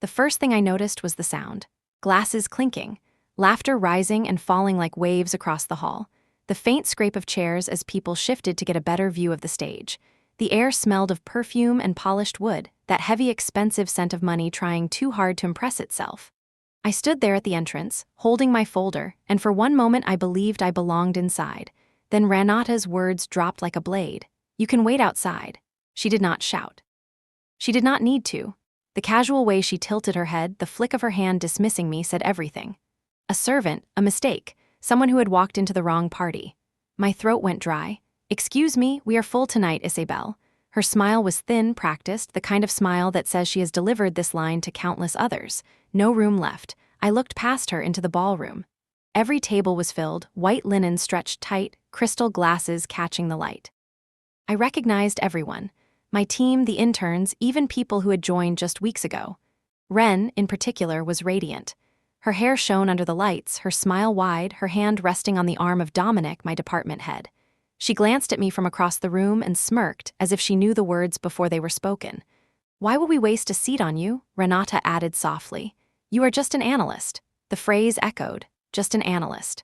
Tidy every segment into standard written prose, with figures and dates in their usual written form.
The first thing I noticed was the sound. Glasses clinking, laughter rising and falling like waves across the hall, the faint scrape of chairs as people shifted to get a better view of the stage. The air smelled of perfume and polished wood, that heavy, expensive scent of money trying too hard to impress itself. I stood there at the entrance, holding my folder, and for one moment I believed I belonged inside. Then Renata's words dropped like a blade. "You can wait outside." She did not shout. She did not need to. The casual way she tilted her head, the flick of her hand dismissing me, said everything. A servant, a mistake, someone who had walked into the wrong party. My throat went dry. "Excuse me, we are full tonight, Isabel." Her smile was thin, practiced, the kind of smile that says she has delivered this line to countless others. No room left. I looked past her into the ballroom. Every table was filled, white linen stretched tight, crystal glasses catching the light. I recognized everyone. My team, the interns, even people who had joined just weeks ago. Ren, in particular, was radiant. Her hair shone under the lights, her smile wide, her hand resting on the arm of Dominic, my department head. She glanced at me from across the room and smirked, as if she knew the words before they were spoken. "Why will we waste a seat on you?" Renata added softly. "You are just an analyst." The phrase echoed, "just an analyst."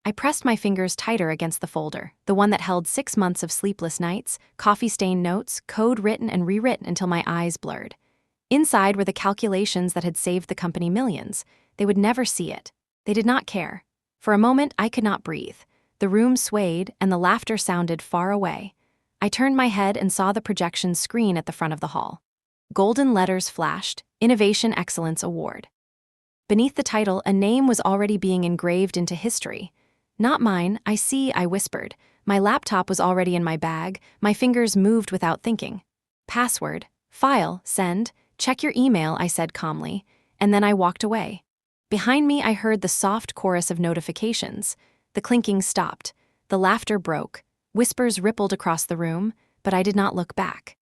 I pressed my fingers tighter against the folder, the one that held 6 months of sleepless nights, coffee-stained notes, code written and rewritten until my eyes blurred. Inside were the calculations that had saved the company millions. They would never see it. They did not care. For a moment, I could not breathe. The room swayed, and the laughter sounded far away. I turned my head and saw the projection screen at the front of the hall. Golden letters flashed, Innovation Excellence Award. Beneath the title, a name was already being engraved into history. "Not mine, I see," I whispered. My laptop was already in my bag, my fingers moved without thinking. "Password, file, send, check your email," I said calmly, and then I walked away. Behind me, I heard the soft chorus of notifications. The clinking stopped. The laughter broke. Whispers rippled across the room, but I did not look back.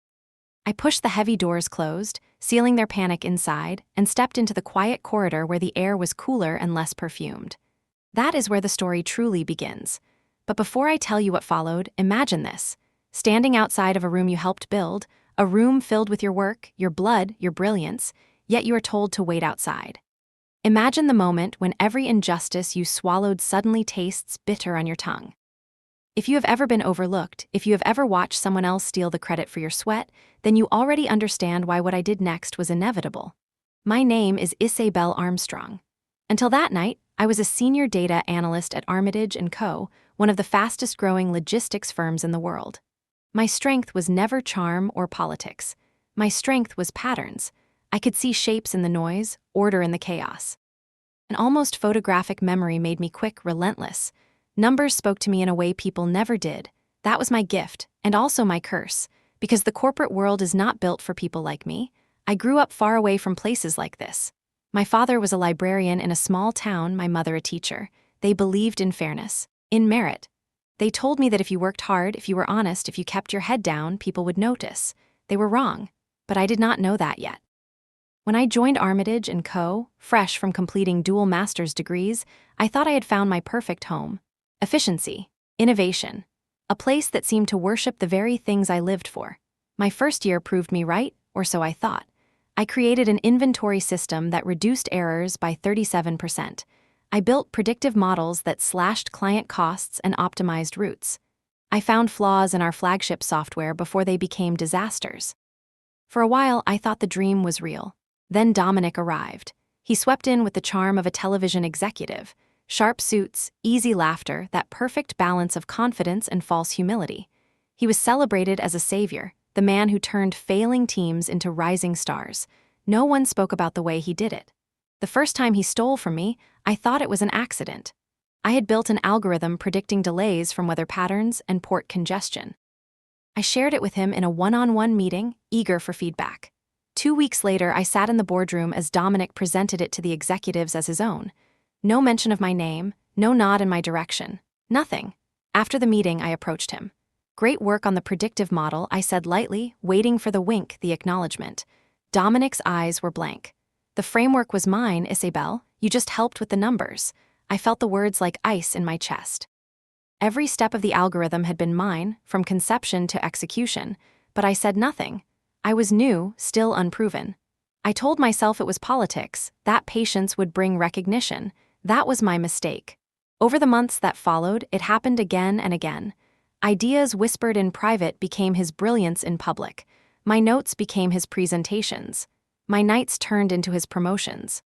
I pushed the heavy doors closed, sealing their panic inside, and stepped into the quiet corridor where the air was cooler and less perfumed. That is where the story truly begins. But before I tell you what followed, imagine this. Standing outside of a room you helped build, a room filled with your work, your blood, your brilliance, yet you are told to wait outside. Imagine the moment when every injustice you swallowed suddenly tastes bitter on your tongue. If you have ever been overlooked, if you have ever watched someone else steal the credit for your sweat, then you already understand why what I did next was inevitable. My name is Isabel Armstrong. Until that night, I was a senior data analyst at Armitage & Co., one of the fastest-growing logistics firms in the world. My strength was never charm or politics. My strength was patterns. I could see shapes in the noise, order in the chaos. An almost photographic memory made me quick, relentless. Numbers spoke to me in a way people never did. That was my gift, and also my curse, because the corporate world is not built for people like me. I grew up far away from places like this. My father was a librarian in a small town, my mother a teacher. They believed in fairness, in merit. They told me that if you worked hard, if you were honest, if you kept your head down, people would notice. They were wrong, but I did not know that yet. When I joined Armitage & Co., fresh from completing dual master's degrees, I thought I had found my perfect home. Efficiency, innovation, a place that seemed to worship the very things I lived for. My first year proved me right, or so I thought. I created an inventory system that reduced errors by 37%. I built predictive models that slashed client costs and optimized routes. I found flaws in our flagship software before they became disasters. For a while, I thought the dream was real. Then Dominic arrived. He swept in with the charm of a television executive. Sharp suits, easy laughter, that perfect balance of confidence and false humility. He was celebrated as a savior, the man who turned failing teams into rising stars. No one spoke about the way he did it. The first time he stole from me, I thought it was an accident. I had built an algorithm predicting delays from weather patterns and port congestion. I shared it with him in a one-on-one meeting, eager for feedback. 2 weeks later, I sat in the boardroom as Dominic presented it to the executives as his own. No mention of my name, no nod in my direction, nothing. After the meeting, I approached him. "Great work on the predictive model," I said lightly, waiting for the wink, the acknowledgement. Dominic's eyes were blank. "The framework was mine, Isabel. You just helped with the numbers." I felt the words like ice in my chest. Every step of the algorithm had been mine, from conception to execution, but I said nothing. I was new, still unproven. I told myself it was politics, that patience would bring recognition. That was my mistake. Over the months that followed, it happened again and again. Ideas whispered in private became his brilliance in public. My notes became his presentations. My nights turned into his promotions.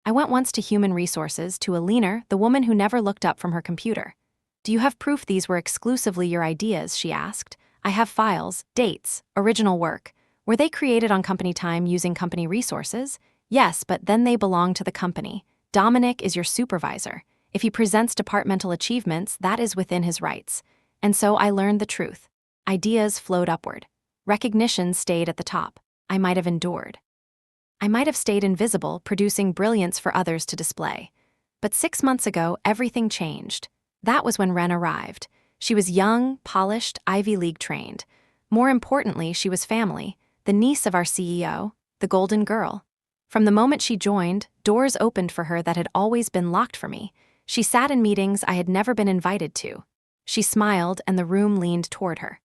I went once to human resources, to Alina, the woman who never looked up from her computer. "Do you have proof these were exclusively your ideas?" she asked. "I have files, dates, original work. Were they created on company time using company resources?" "Yes, but then they belong to the company. Dominic is your supervisor. If he presents departmental achievements, that is within his rights." And so I learned the truth. Ideas flowed upward. Recognition stayed at the top. I might have endured. I might have stayed invisible, producing brilliance for others to display. But 6 months ago, everything changed. That was when Ren arrived. She was young, polished, Ivy League trained. More importantly, she was family, the niece of our CEO, the golden girl. From the moment she joined, doors opened for her that had always been locked for me. She sat in meetings I had never been invited to. She smiled, and the room leaned toward her.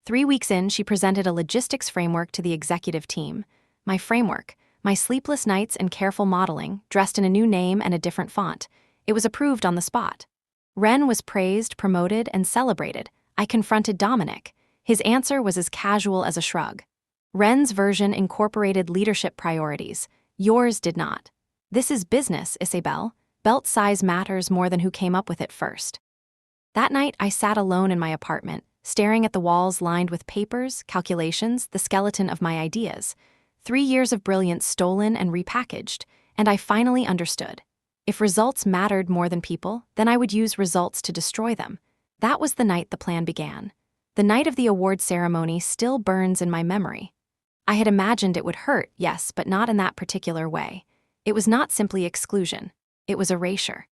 3 weeks in, she presented a logistics framework to the executive team. My framework, my sleepless nights and careful modeling, dressed in a new name and a different font. It was approved on the spot. Ren was praised, promoted, and celebrated. I confronted Dominic. His answer was as casual as a shrug. Ren's version incorporated leadership priorities. Yours did not. This is business, Isabel. Belt size matters more than who came up with it first. That night, I sat alone in my apartment, staring at the walls lined with papers, calculations, the skeleton of my ideas. 3 years of brilliance stolen and repackaged, and I finally understood. If results mattered more than people, then I would use results to destroy them. That was the night the plan began. The night of the award ceremony still burns in my memory. I had imagined it would hurt, yes, but not in that particular way. It was not simply exclusion. It was erasure.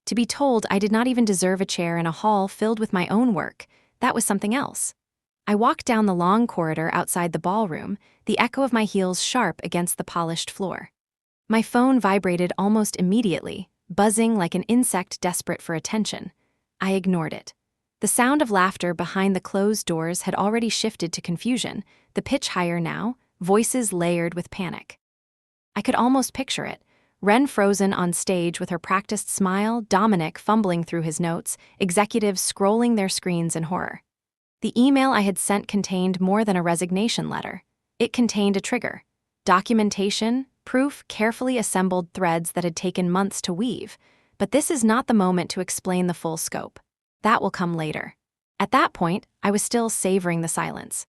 To be told I did not even deserve a chair in a hall filled with my own work, that was something else. I walked down the long corridor outside the ballroom, the echo of my heels sharp against the polished floor. My phone vibrated almost immediately, buzzing like an insect desperate for attention. I ignored it. The sound of laughter behind the closed doors had already shifted to confusion, the pitch higher now, voices layered with panic. I could almost picture it. Ren frozen on stage with her practiced smile, Dominic fumbling through his notes, executives scrolling their screens in horror. The email I had sent contained more than a resignation letter. It contained a trigger. Documentation, proof, carefully assembled threads that had taken months to weave. But this is not the moment to explain the full scope. That will come later. At that point, I was still savoring the silence.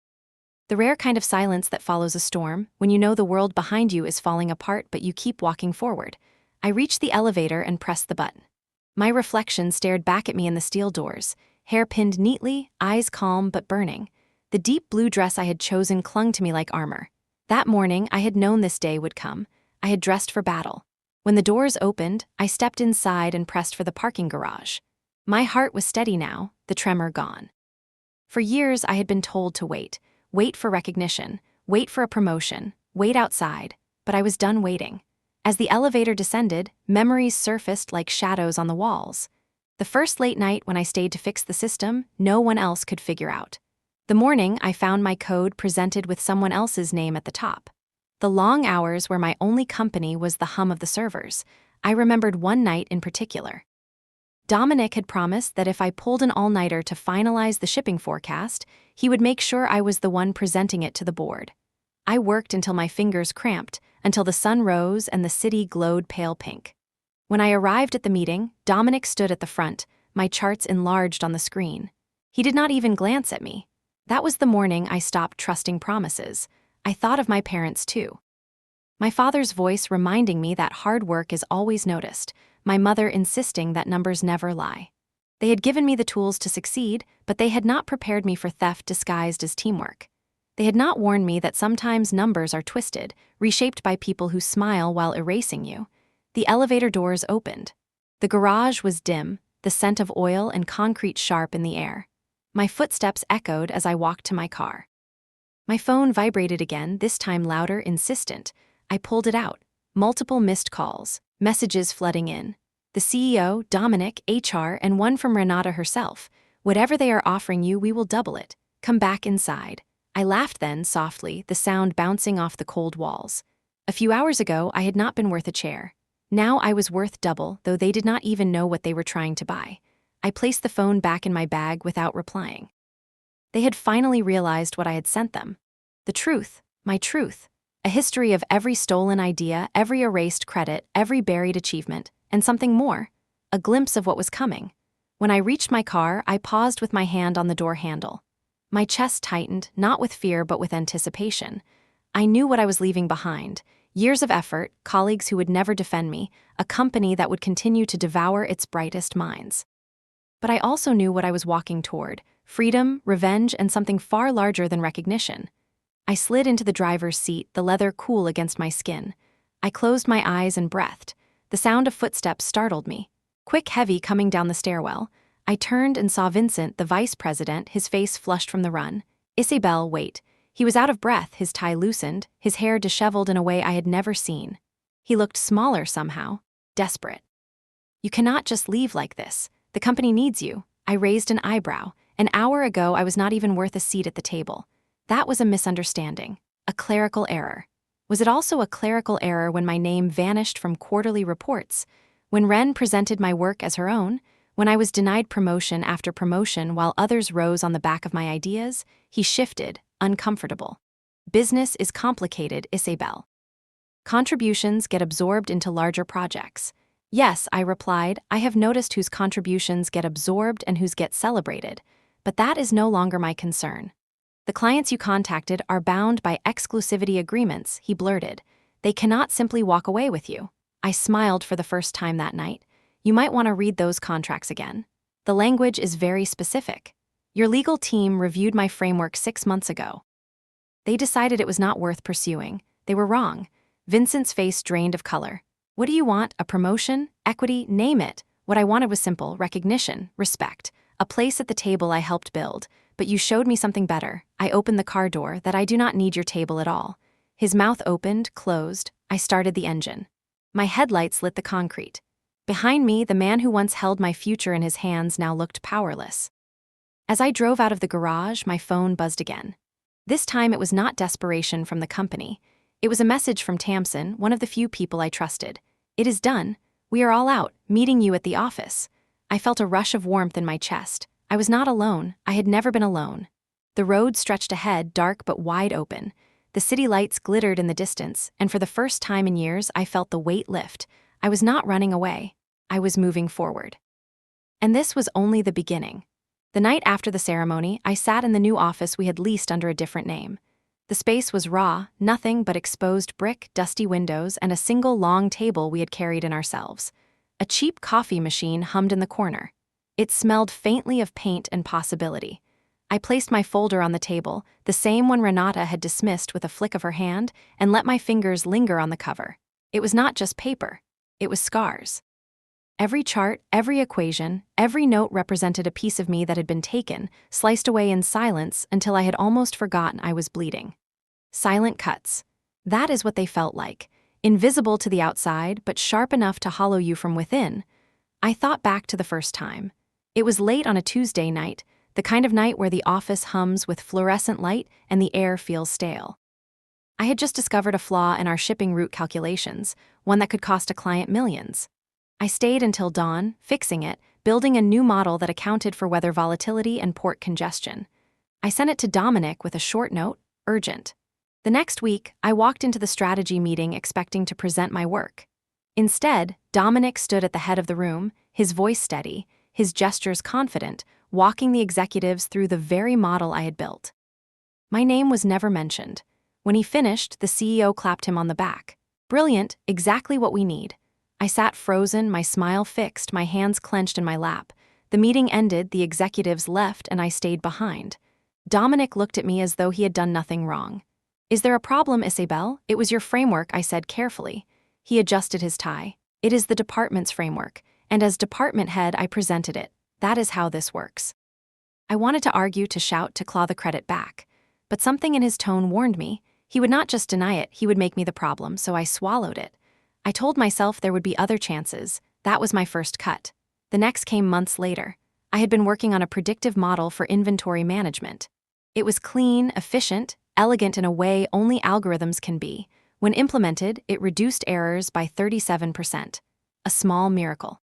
The rare kind of silence that follows a storm, when you know the world behind you is falling apart but you keep walking forward. I reached the elevator and pressed the button. My reflection stared back at me in the steel doors, hair pinned neatly, eyes calm but burning. The deep blue dress I had chosen clung to me like armor. That morning, I had known this day would come. I had dressed for battle. When the doors opened, I stepped inside and pressed for the parking garage. My heart was steady now, the tremor gone. For years, I had been told to wait. Wait for recognition, wait for a promotion, wait outside, but I was done waiting. As the elevator descended, memories surfaced like shadows on the walls. The first late night when I stayed to fix the system, no one else could figure out. The morning I found my code presented with someone else's name at the top. The long hours where my only company was the hum of the servers. I remembered one night in particular. Dominic had promised that if I pulled an all-nighter to finalize the shipping forecast, he would make sure I was the one presenting it to the board. I worked until my fingers cramped, until the sun rose and the city glowed pale pink. When I arrived at the meeting, Dominic stood at the front, my charts enlarged on the screen. He did not even glance at me. That was the morning I stopped trusting promises. I thought of my parents too. My father's voice reminding me that hard work is always noticed, my mother insisting that numbers never lie. They had given me the tools to succeed, but they had not prepared me for theft disguised as teamwork. They had not warned me that sometimes numbers are twisted, reshaped by people who smile while erasing you. The elevator doors opened. The garage was dim, the scent of oil and concrete sharp in the air. My footsteps echoed as I walked to my car. My phone vibrated again, this time louder, insistent. I pulled it out. Multiple missed calls, messages flooding in. The CEO, Dominic, HR, and one from Renata herself. Whatever they are offering you, we will double it. Come back inside. I laughed then, softly, the sound bouncing off the cold walls. A few hours ago, I had not been worth a chair. Now I was worth double, though they did not even know what they were trying to buy. I placed the phone back in my bag without replying. They had finally realized what I had sent them. The truth, my truth. A history of every stolen idea, every erased credit, every buried achievement, and something more. A glimpse of what was coming. When I reached my car, I paused with my hand on the door handle. My chest tightened, not with fear but with anticipation. I knew what I was leaving behind. Years of effort, colleagues who would never defend me, a company that would continue to devour its brightest minds. But I also knew what I was walking toward: freedom, revenge, and something far larger than recognition. I slid into the driver's seat, the leather cool against my skin. I closed my eyes and breathed. The sound of footsteps startled me. Quick, heavy, coming down the stairwell. I turned and saw Vincent, the vice president, his face flushed from the run. Isabel, wait. He was out of breath, his tie loosened, his hair disheveled in a way I had never seen. He looked smaller somehow, desperate. You cannot just leave like this. The company needs you. I raised an eyebrow. An hour ago, I was not even worth a seat at the table. That was a misunderstanding, a clerical error. Was it also a clerical error when my name vanished from quarterly reports? When Wren presented my work as her own? When I was denied promotion after promotion while others rose on the back of my ideas? He shifted, uncomfortable. Business is complicated, Isabel. Contributions get absorbed into larger projects. Yes, I replied, I have noticed whose contributions get absorbed and whose get celebrated. But that is no longer my concern. The clients you contacted are bound by exclusivity agreements, he blurted. They cannot simply walk away with you. I smiled for the first time that night. You might want to read those contracts again. The language is very specific. Your legal team reviewed my framework 6 months ago. They decided it was not worth pursuing. They were wrong. Vincent's face drained of color. What do you want? A promotion? Equity? Name it. What I wanted was simple: recognition, respect, a place at the table I helped build. But you showed me something better. I opened the car door, that I do not need your table at all. His mouth opened, closed. I started the engine. My headlights lit the concrete. Behind me, the man who once held my future in his hands now looked powerless. As I drove out of the garage, my phone buzzed again. This time it was not desperation from the company. It was a message from Tamsin, one of the few people I trusted. It is done. We are all out, meeting you at the office. I felt a rush of warmth in my chest. I was not alone. I had never been alone. The road stretched ahead, dark but wide open. The city lights glittered in the distance, and for the first time in years, I felt the weight lift. I was not running away. I was moving forward. And this was only the beginning. The night after the ceremony, I sat in the new office we had leased under a different name. The space was raw, nothing but exposed brick, dusty windows, and a single long table we had carried in ourselves. A cheap coffee machine hummed in the corner. It smelled faintly of paint and possibility. I placed my folder on the table, the same one Renata had dismissed with a flick of her hand, and let my fingers linger on the cover. It was not just paper. It was scars. Every chart, every equation, every note represented a piece of me that had been taken, sliced away in silence until I had almost forgotten I was bleeding. Silent cuts. That is what they felt like. Invisible to the outside, but sharp enough to hollow you from within. I thought back to the first time. It was late on a Tuesday night, the kind of night where the office hums with fluorescent light and the air feels stale. I had just discovered a flaw in our shipping route calculations, one that could cost a client millions. I stayed until dawn, fixing it, building a new model that accounted for weather volatility and port congestion. I sent it to Dominic with a short note: urgent. The next week, I walked into the strategy meeting expecting to present my work. Instead, Dominic stood at the head of the room, his voice steady, his gestures confident, walking the executives through the very model I had built. My name was never mentioned. When he finished, the CEO clapped him on the back. Brilliant, exactly what we need. I sat frozen, my smile fixed, my hands clenched in my lap. The meeting ended, the executives left, and I stayed behind. Dominic looked at me as though he had done nothing wrong. Is there a problem, Isabel? It was your framework, I said carefully. He adjusted his tie. It is the department's framework, and as department head, I presented it. That is how this works. I wanted to argue, to shout, to claw the credit back. But something in his tone warned me. He would not just deny it, he would make me the problem, so I swallowed it. I told myself there would be other chances. That was my first cut. The next came months later. I had been working on a predictive model for inventory management. It was clean, efficient, elegant in a way only algorithms can be. When implemented, it reduced errors by 37%. A small miracle.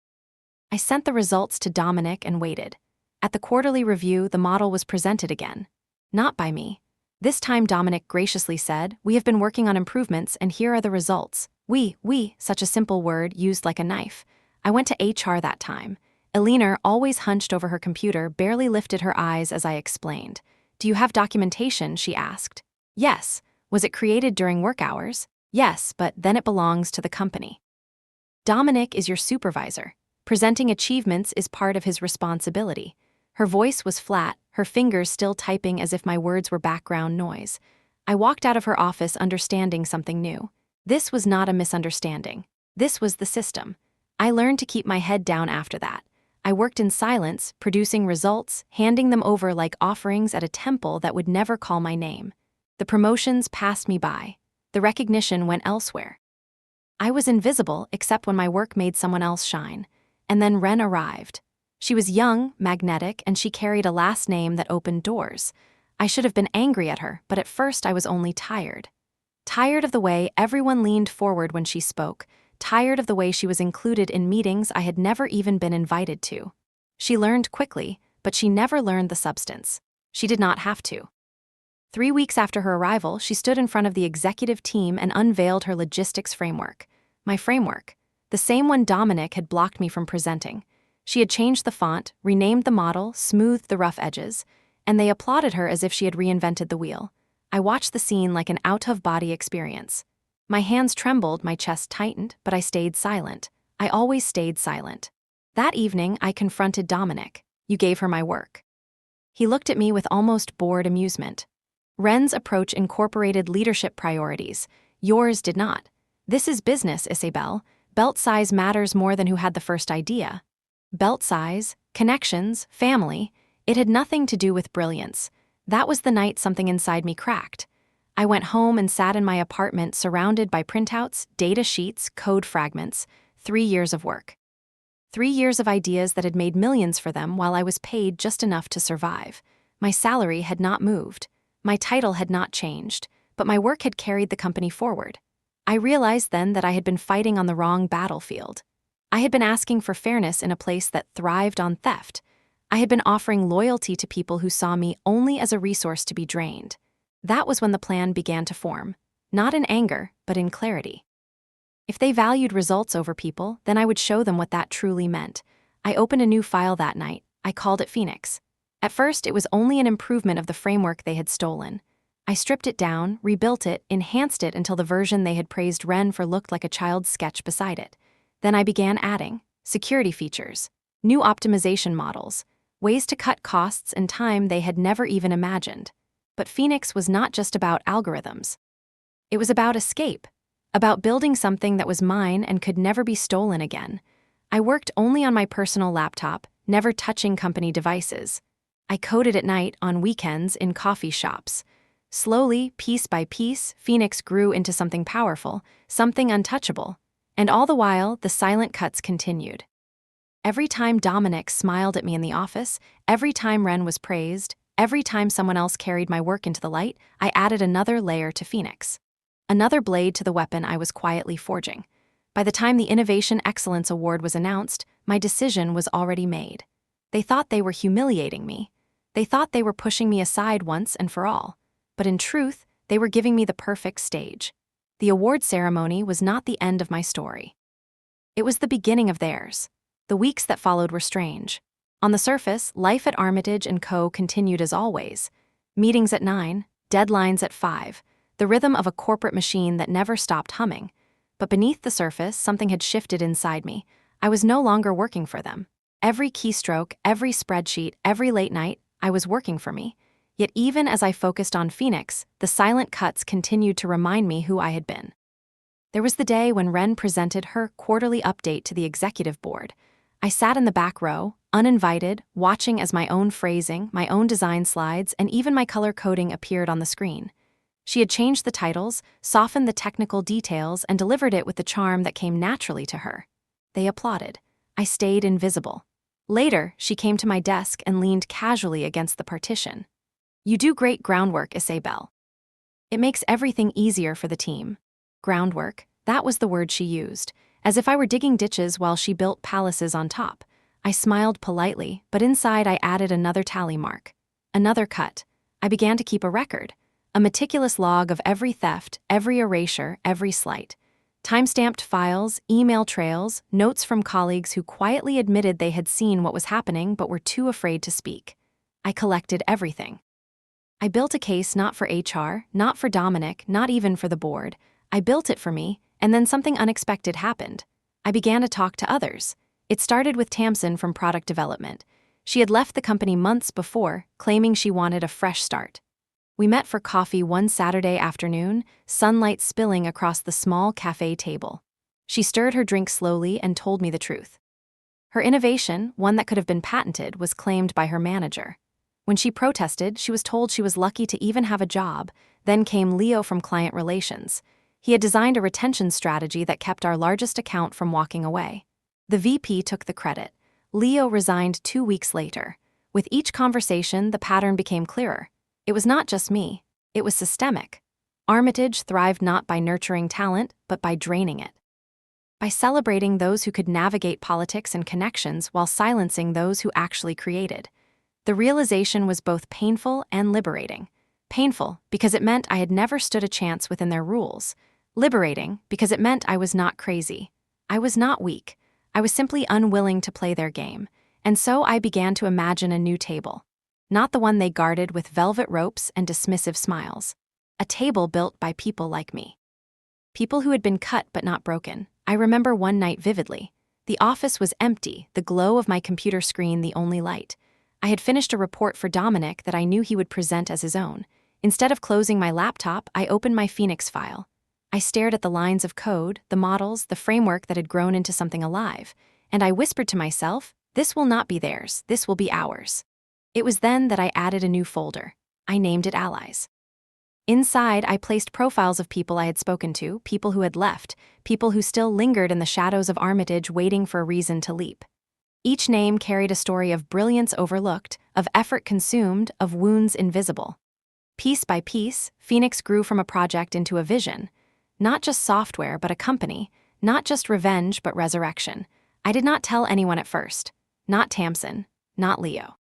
I sent the results to Dominic and waited. At the quarterly review, the model was presented again. Not by me. This time Dominic graciously said, "We have been working on improvements and here are the results." We, such a simple word used like a knife. I went to HR that time. Elena, always hunched over her computer, barely lifted her eyes as I explained. "Do you have documentation?" she asked. "Yes." "Was it created during work hours?" "Yes, but then it belongs to the company." Dominic is your supervisor. Presenting achievements is part of his responsibility. Her voice was flat, her fingers still typing as if my words were background noise. I walked out of her office understanding something new. This was not a misunderstanding. This was the system. I learned to keep my head down after that. I worked in silence, producing results, handing them over like offerings at a temple that would never call my name. The promotions passed me by. The recognition went elsewhere. I was invisible except when my work made someone else shine. And then Ren arrived. She was young, magnetic, and she carried a last name that opened doors. I should have been angry at her, but at first I was only tired. Tired of the way everyone leaned forward when she spoke, tired of the way she was included in meetings I had never even been invited to. She learned quickly, but she never learned the substance. She did not have to. 3 weeks after her arrival, she stood in front of the executive team and unveiled her logistics framework. My framework. The same one Dominic had blocked me from presenting. She had changed the font, renamed the model, smoothed the rough edges, and they applauded her as if she had reinvented the wheel. I watched the scene like an out-of-body experience. My hands trembled, my chest tightened, but I stayed silent. I always stayed silent. That evening, I confronted Dominic. "You gave her my work." He looked at me with almost bored amusement. "Ren's approach incorporated leadership priorities. Yours did not. This is business, Isabel. Belt size matters more than who had the first idea." Belt size, connections, family, it had nothing to do with brilliance. That was the night something inside me cracked. I went home and sat in my apartment surrounded by printouts, data sheets, code fragments. 3 years of work. 3 years of ideas that had made millions for them while I was paid just enough to survive. My salary had not moved. My title had not changed, but my work had carried the company forward. I realized then that I had been fighting on the wrong battlefield. I had been asking for fairness in a place that thrived on theft. I had been offering loyalty to people who saw me only as a resource to be drained. That was when the plan began to form, not in anger, but in clarity. If they valued results over people, then I would show them what that truly meant. I opened a new file that night. I called it Phoenix. At first, it was only an improvement of the framework they had stolen. I stripped it down, rebuilt it, enhanced it until the version they had praised Ren for looked like a child's sketch beside it. Then I began adding security features, new optimization models, ways to cut costs and time they had never even imagined. But Phoenix was not just about algorithms. It was about escape, about building something that was mine and could never be stolen again. I worked only on my personal laptop, never touching company devices. I coded at night, on weekends, in coffee shops. Slowly, piece by piece, Phoenix grew into something powerful, something untouchable. And all the while, the silent cuts continued. Every time Dominic smiled at me in the office, every time Ren was praised, every time someone else carried my work into the light, I added another layer to Phoenix. Another blade to the weapon I was quietly forging. By the time the Innovation Excellence Award was announced, my decision was already made. They thought they were humiliating me. They thought they were pushing me aside once and for all. But in truth, they were giving me the perfect stage. The award ceremony was not the end of my story. It was the beginning of theirs. The weeks that followed were strange. On the surface, life at Armitage & Co. continued as always. Meetings at 9, deadlines at 5, the rhythm of a corporate machine that never stopped humming. But beneath the surface, something had shifted inside me. I was no longer working for them. Every keystroke, every spreadsheet, every late night, I was working for me. Yet even as I focused on Phoenix, the silent cuts continued to remind me who I had been. There was the day when Ren presented her quarterly update to the executive board. I sat in the back row, uninvited, watching as my own phrasing, my own design slides, and even my color coding appeared on the screen. She had changed the titles, softened the technical details, and delivered it with the charm that came naturally to her. They applauded. I stayed invisible. Later, she came to my desk and leaned casually against the partition. "You do great groundwork, Isabel. It makes everything easier for the team." groundwork, that was the word she used, as if I were digging ditches while she built palaces on top. I smiled politely, but inside I added another tally mark. Another cut. I began to keep a record. A meticulous log of every theft, every erasure, every slight. Time-stamped files, email trails, notes from colleagues who quietly admitted they had seen what was happening but were too afraid to speak. I collected everything. I built a case not for HR, not for Dominic, not even for the board. I built it for me, and then something unexpected happened. I began to talk to others. It started with Tamsin from product development. She had left the company months before, claiming she wanted a fresh start. We met for coffee one Saturday afternoon, sunlight spilling across the small cafe table. She stirred her drink slowly and told me the truth. Her innovation, one that could have been patented, was claimed by her manager. When she protested, she was told she was lucky to even have a job. Then came Leo from client relations. He had designed a retention strategy that kept our largest account from walking away. The VP took the credit. Leo resigned 2 weeks later. With each conversation, the pattern became clearer. It was not just me. It was systemic. Armitage thrived not by nurturing talent, but by draining it. By celebrating those who could navigate politics and connections while silencing those who actually created. The realization was both painful and liberating. Painful because it meant I had never stood a chance within their rules. Liberating because it meant I was not crazy. I was not weak. I was simply unwilling to play their game. And so I began to imagine a new table. Not the one they guarded with velvet ropes and dismissive smiles. A table built by people like me. People who had been cut but not broken. I remember one night vividly. The office was empty, the glow of my computer screen the only light. I had finished a report for Dominic that I knew he would present as his own. Instead of closing my laptop, I opened my Phoenix file. I stared at the lines of code, the models, the framework that had grown into something alive, and I whispered to myself, this will not be theirs, this will be ours. It was then that I added a new folder. I named it Allies. Inside, I placed profiles of people I had spoken to, people who had left, people who still lingered in the shadows of Armitage waiting for a reason to leap. Each name carried a story of brilliance overlooked, of effort consumed, of wounds invisible. Piece by piece, Phoenix grew from a project into a vision. Not just software, but a company. Not just revenge, but resurrection. I did not tell anyone at first. Not Tamsin. Not Leo.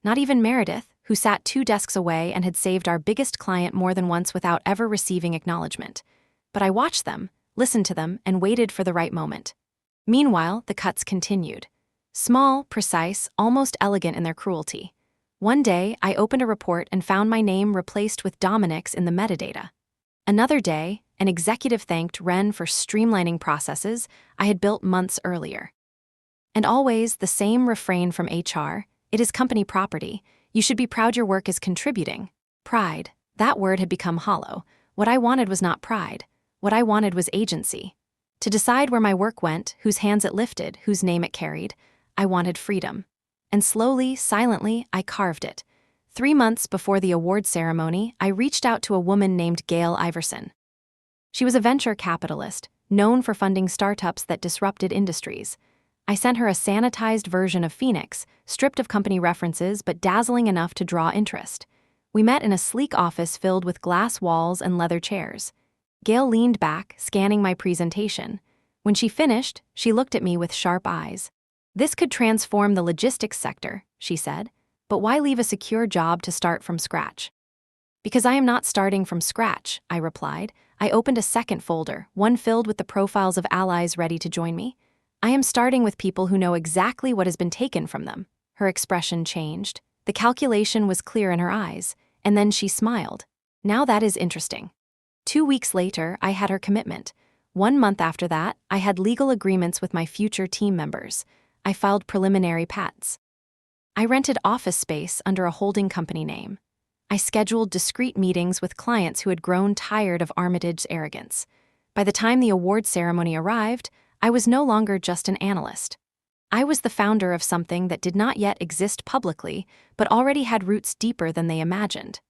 Not even Meredith, who sat 2 desks away and had saved our biggest client more than once without ever receiving acknowledgement. But I watched them, listened to them, and waited for the right moment. Meanwhile, the cuts continued. Small, precise, almost elegant in their cruelty. One day, I opened a report and found my name replaced with Dominic's in the metadata. Another day, an executive thanked Ren for streamlining processes I had built months earlier. And always the same refrain from HR, it is company property, you should be proud your work is contributing. Pride, that word had become hollow. What I wanted was not pride. What I wanted was agency. To decide where my work went, whose hands it lifted, whose name it carried, I wanted freedom. And slowly, silently, I carved it. 3 months before the award ceremony, I reached out to a woman named Gail Iverson. She was a venture capitalist, known for funding startups that disrupted industries. I sent her a sanitized version of Phoenix, stripped of company references but dazzling enough to draw interest. We met in a sleek office filled with glass walls and leather chairs. Gail leaned back, scanning my presentation. When she finished, she looked at me with sharp eyes. This could transform the logistics sector, she said, but why leave a secure job to start from scratch? Because I am not starting from scratch, I replied. I opened a second folder, one filled with the profiles of allies ready to join me. I am starting with people who know exactly what has been taken from them. Her expression changed. The calculation was clear in her eyes, and then she smiled. Now that is interesting. 2 weeks later, I had her commitment. 1 month after that, I had legal agreements with my future team members. I filed preliminary patents. I rented office space under a holding company name. I scheduled discreet meetings with clients who had grown tired of Armitage's arrogance. By the time the award ceremony arrived, I was no longer just an analyst. I was the founder of something that did not yet exist publicly, but already had roots deeper than they imagined.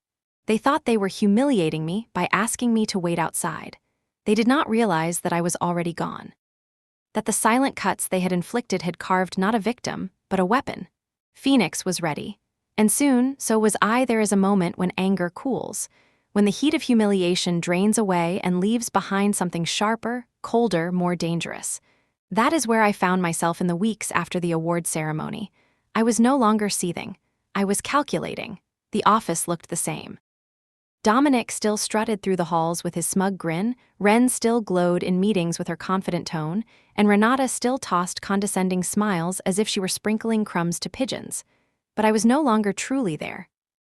They thought they were humiliating me by asking me to wait outside. They did not realize that I was already gone. That the silent cuts they had inflicted had carved not a victim, but a weapon. Phoenix was ready. And soon, so was I. There is a moment when anger cools, when the heat of humiliation drains away and leaves behind something sharper, colder, more dangerous. That is where I found myself in the weeks after the award ceremony. I was no longer seething. I was calculating. The office looked the same. Dominic still strutted through the halls with his smug grin, Ren still glowed in meetings with her confident tone, and Renata still tossed condescending smiles as if she were sprinkling crumbs to pigeons. But I was no longer truly there.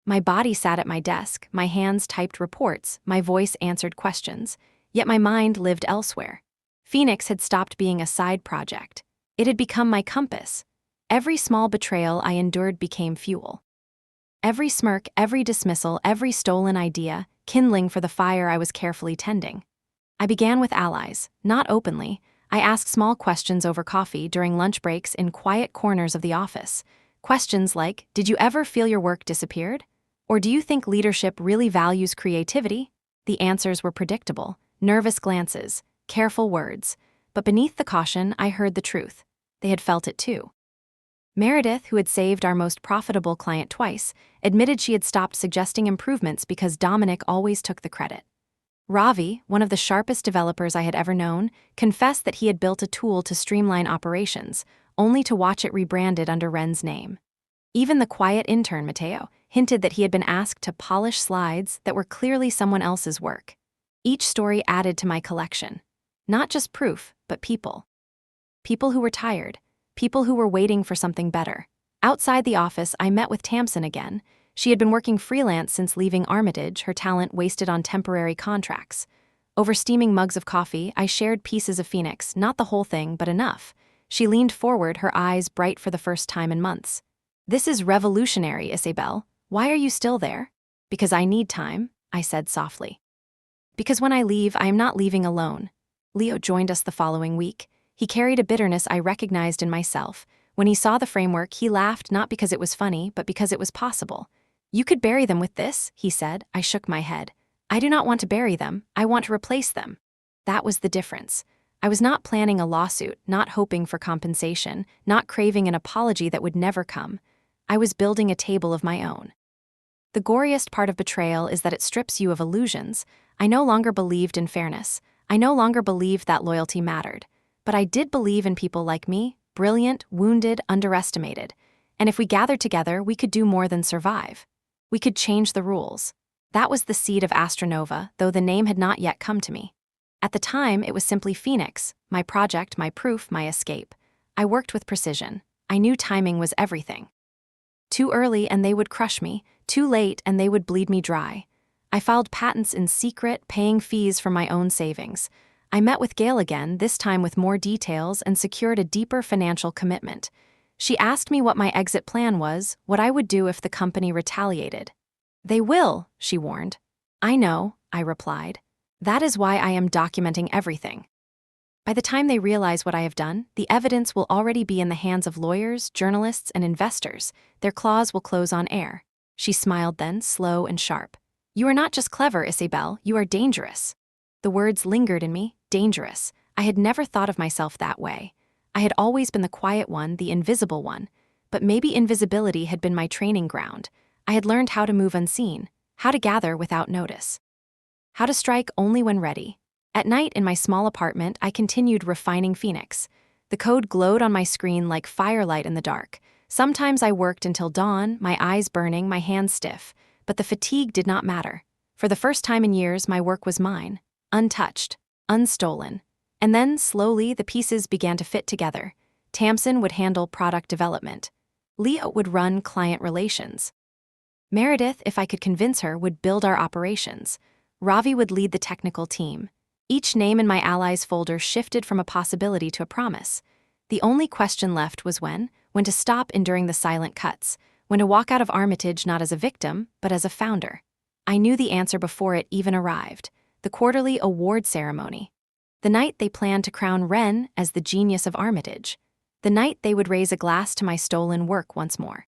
My body sat at my desk, my hands typed reports, my voice answered questions, yet my mind lived elsewhere. Phoenix had stopped being a side project. It had become my compass. Every small betrayal I endured became fuel. Every smirk, every dismissal, every stolen idea, kindling for the fire I was carefully tending. I began with allies, not openly. I asked small questions over coffee during lunch breaks in quiet corners of the office. Questions like, did you ever feel your work disappeared? Or do you think leadership really values creativity? The answers were predictable, nervous glances, careful words. But beneath the caution, I heard the truth. They had felt it too. Meredith, who had saved our most profitable client twice, admitted she had stopped suggesting improvements because Dominic always took the credit. Ravi, one of the sharpest developers I had ever known, confessed that he had built a tool to streamline operations, only to watch it rebranded under Ren's name. Even the quiet intern, Matteo, hinted that he had been asked to polish slides that were clearly someone else's work. Each story added to my collection. Not just proof, but people. People who were tired. People who were waiting for something better. Outside the office, I met with Tamsin again. She had been working freelance since leaving Armitage, her talent wasted on temporary contracts. Over steaming mugs of coffee, I shared pieces of Phoenix, not the whole thing, but enough. She leaned forward, her eyes bright for the first time in months. This is revolutionary, Isabel. Why are you still there? Because I need time, I said softly. Because when I leave, I am not leaving alone. Leo joined us the following week. He carried a bitterness I recognized in myself. When he saw the framework, he laughed not because it was funny, but because it was possible. You could bury them with this, he said. I shook my head. I do not want to bury them, I want to replace them. That was the difference. I was not planning a lawsuit, not hoping for compensation, not craving an apology that would never come. I was building a table of my own. The goriest part of betrayal is that it strips you of illusions. I no longer believed in fairness. I no longer believed that loyalty mattered. But I did believe in people like me, brilliant, wounded, underestimated. And if we gathered together, we could do more than survive. We could change the rules. That was the seed of Astronova, though the name had not yet come to me. At the time, it was simply Phoenix, my project, my proof, my escape. I worked with precision. I knew timing was everything. Too early and they would crush me, too late and they would bleed me dry. I filed patents in secret, paying fees from my own savings. I met with Gail again, this time with more details, and secured a deeper financial commitment. She asked me what my exit plan was, what I would do if the company retaliated. They will, she warned. I know, I replied. That is why I am documenting everything. By the time they realize what I have done, the evidence will already be in the hands of lawyers, journalists, and investors. Their claws will close on air. She smiled then, slow and sharp. You are not just clever, Isabel, you are dangerous. The words lingered in me, dangerous. I had never thought of myself that way. I had always been the quiet one, the invisible one. But maybe invisibility had been my training ground. I had learned how to move unseen, how to gather without notice, how to strike only when ready. At night in my small apartment, I continued refining Phoenix. The code glowed on my screen like firelight in the dark. Sometimes I worked until dawn, my eyes burning, my hands stiff. But the fatigue did not matter. For the first time in years, my work was mine. Untouched, unstolen. And then, slowly, the pieces began to fit together. Tamsin would handle product development. Leo would run client relations. Meredith, if I could convince her, would build our operations. Ravi would lead the technical team. Each name in my allies folder shifted from a possibility to a promise. The only question left was when to stop enduring the silent cuts, when to walk out of Armitage not as a victim, but as a founder. I knew the answer before it even arrived. The quarterly award ceremony. The night they planned to crown Ren as the genius of Armitage. The night they would raise a glass to my stolen work once more.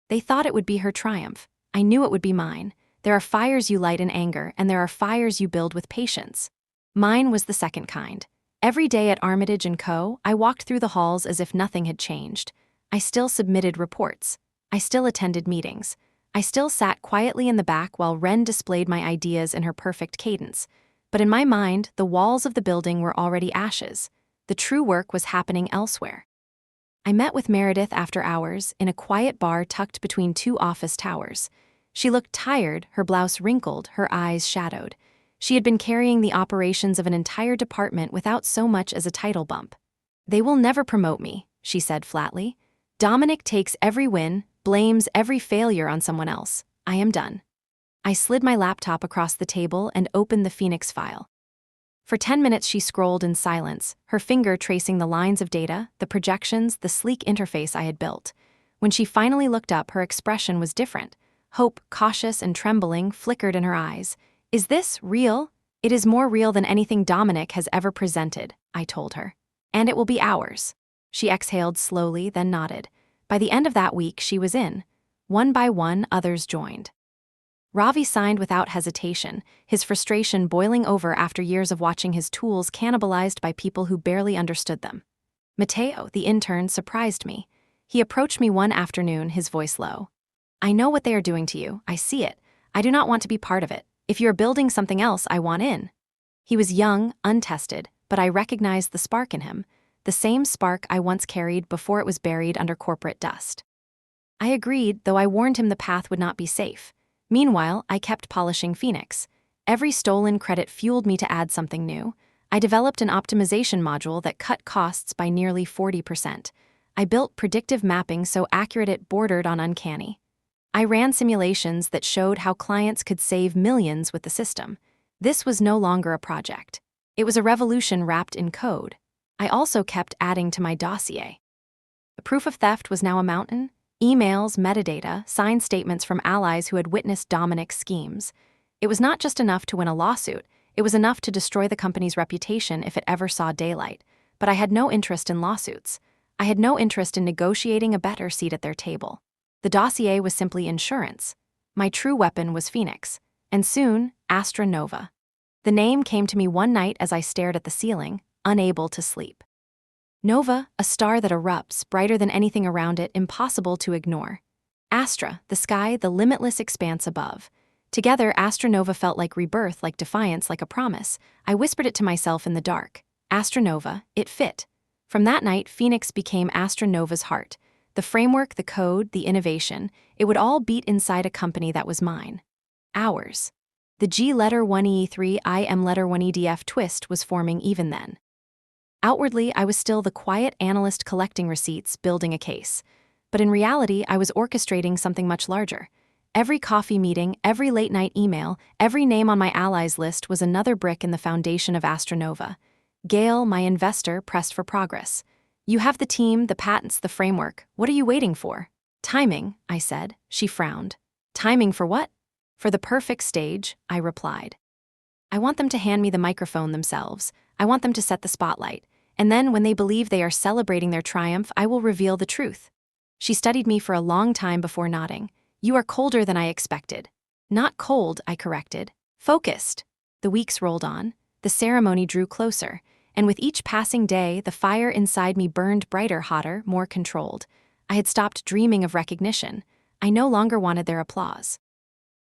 They thought it would be her triumph. I knew it would be mine. There are fires you light in anger, and there are fires you build with patience. Mine was the second kind. Every day at Armitage & Co., I walked through the halls as if nothing had changed. I still submitted reports. I still attended meetings. I still sat quietly in the back while Ren displayed my ideas in her perfect cadence. But in my mind, the walls of the building were already ashes. The true work was happening elsewhere. I met with Meredith after hours in a quiet bar tucked between two office towers. She looked tired, her blouse wrinkled, her eyes shadowed. She had been carrying the operations of an entire department without so much as a title bump. "They will never promote me," she said flatly. "Dominic takes every win, blames every failure on someone else. I am done." I slid my laptop across the table and opened the Phoenix file. For 10 minutes she scrolled in silence, her finger tracing the lines of data, the projections, the sleek interface I had built. When she finally looked up, her expression was different. Hope, cautious and trembling, flickered in her eyes. "Is this real?" "It is more real than anything Dominic has ever presented," I told her. "And it will be ours." She exhaled slowly, then nodded. By the end of that week, she was in. One by one, others joined. Ravi signed without hesitation, his frustration boiling over after years of watching his tools cannibalized by people who barely understood them. Matteo, the intern, surprised me. He approached me one afternoon, his voice low. "I know what they are doing to you. I see it. I do not want to be part of it. If you're building something else, I want in." He was young, untested, but I recognized the spark in him, the same spark I once carried before it was buried under corporate dust. I agreed, though I warned him the path would not be safe. Meanwhile, I kept polishing Phoenix. Every stolen credit fueled me to add something new. I developed an optimization module that cut costs by nearly 40%. I built predictive mapping so accurate it bordered on uncanny. I ran simulations that showed how clients could save millions with the system. This was no longer a project. It was a revolution wrapped in code. I also kept adding to my dossier. The proof of theft was now a mountain. Emails, metadata, signed statements from allies who had witnessed Dominic's schemes. It was not just enough to win a lawsuit, it was enough to destroy the company's reputation if it ever saw daylight. But I had no interest in lawsuits. I had no interest in negotiating a better seat at their table. The dossier was simply insurance. My true weapon was Phoenix, and soon, Astra Nova. The name came to me one night as I stared at the ceiling, unable to sleep. Nova, a star that erupts, brighter than anything around it, impossible to ignore. Astra, the sky, the limitless expanse above. Together, Astra Nova felt like rebirth, like defiance, like a promise. I whispered it to myself in the dark. Astra Nova, it fit. From that night, Phoenix became Astra Nova's heart. The framework, the code, the innovation, it would all beat inside a company that was mine. Ours. The G letter 1E3 I M letter 1EDF twist was forming even then. Outwardly, I was still the quiet analyst collecting receipts, building a case. But in reality, I was orchestrating something much larger. Every coffee meeting, every late-night email, every name on my allies list was another brick in the foundation of Astra Nova. Gail, my investor, pressed for progress. "You have the team, the patents, the framework. What are you waiting for?" "Timing," I said. She frowned. "Timing for what?" "For the perfect stage," I replied. "I want them to hand me the microphone themselves. I want them to set the spotlight. And then, when they believe they are celebrating their triumph, I will reveal the truth." She studied me for a long time before nodding. "You are colder than I expected." "Not cold," I corrected. "Focused." The weeks rolled on. The ceremony drew closer. And with each passing day, the fire inside me burned brighter, hotter, more controlled. I had stopped dreaming of recognition. I no longer wanted their applause.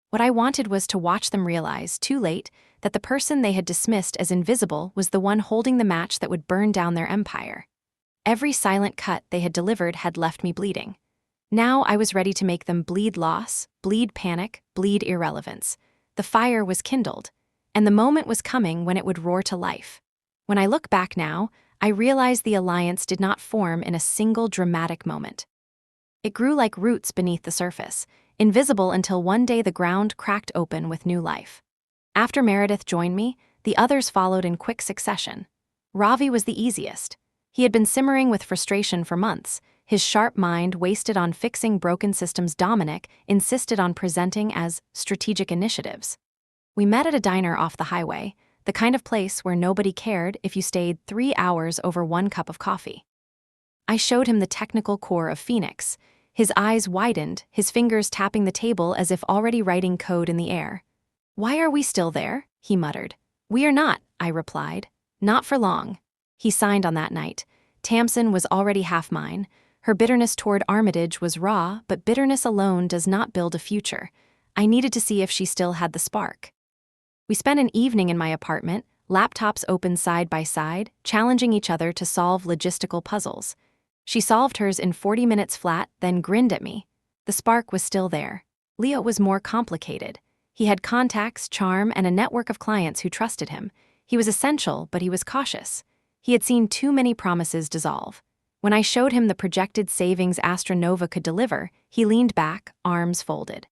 What I wanted was to watch them realize, too late, that the person they had dismissed as invisible was the one holding the match that would burn down their empire. Every silent cut they had delivered had left me bleeding. Now I was ready to make them bleed loss, bleed panic, bleed irrelevance. The fire was kindled, and the moment was coming when it would roar to life. When I look back now, I realize the alliance did not form in a single dramatic moment. It grew like roots beneath the surface, invisible until one day the ground cracked open with new life. After Meredith joined me, the others followed in quick succession. Ravi was the easiest. He had been simmering with frustration for months. His sharp mind, wasted on fixing broken systems, Dominic insisted on presenting as strategic initiatives. We met at a diner off the highway, the kind of place where nobody cared if you stayed 3 hours over one cup of coffee. I showed him the technical core of Phoenix. His eyes widened, his fingers tapping the table as if already writing code in the air. "Why are we still there?" he muttered. "We are not," I replied. "Not for long." He signed on that night. Tamsin was already half mine. Her bitterness toward Armitage was raw, but bitterness alone does not build a future. I needed to see if she still had the spark. We spent an evening in my apartment, laptops open side by side, challenging each other to solve logistical puzzles. She solved hers in 40 minutes flat, then grinned at me. The spark was still there. Leo was more complicated. He had contacts, charm, and a network of clients who trusted him. He was essential, but he was cautious. He had seen too many promises dissolve. When I showed him the projected savings Astronova could deliver, he leaned back, arms folded.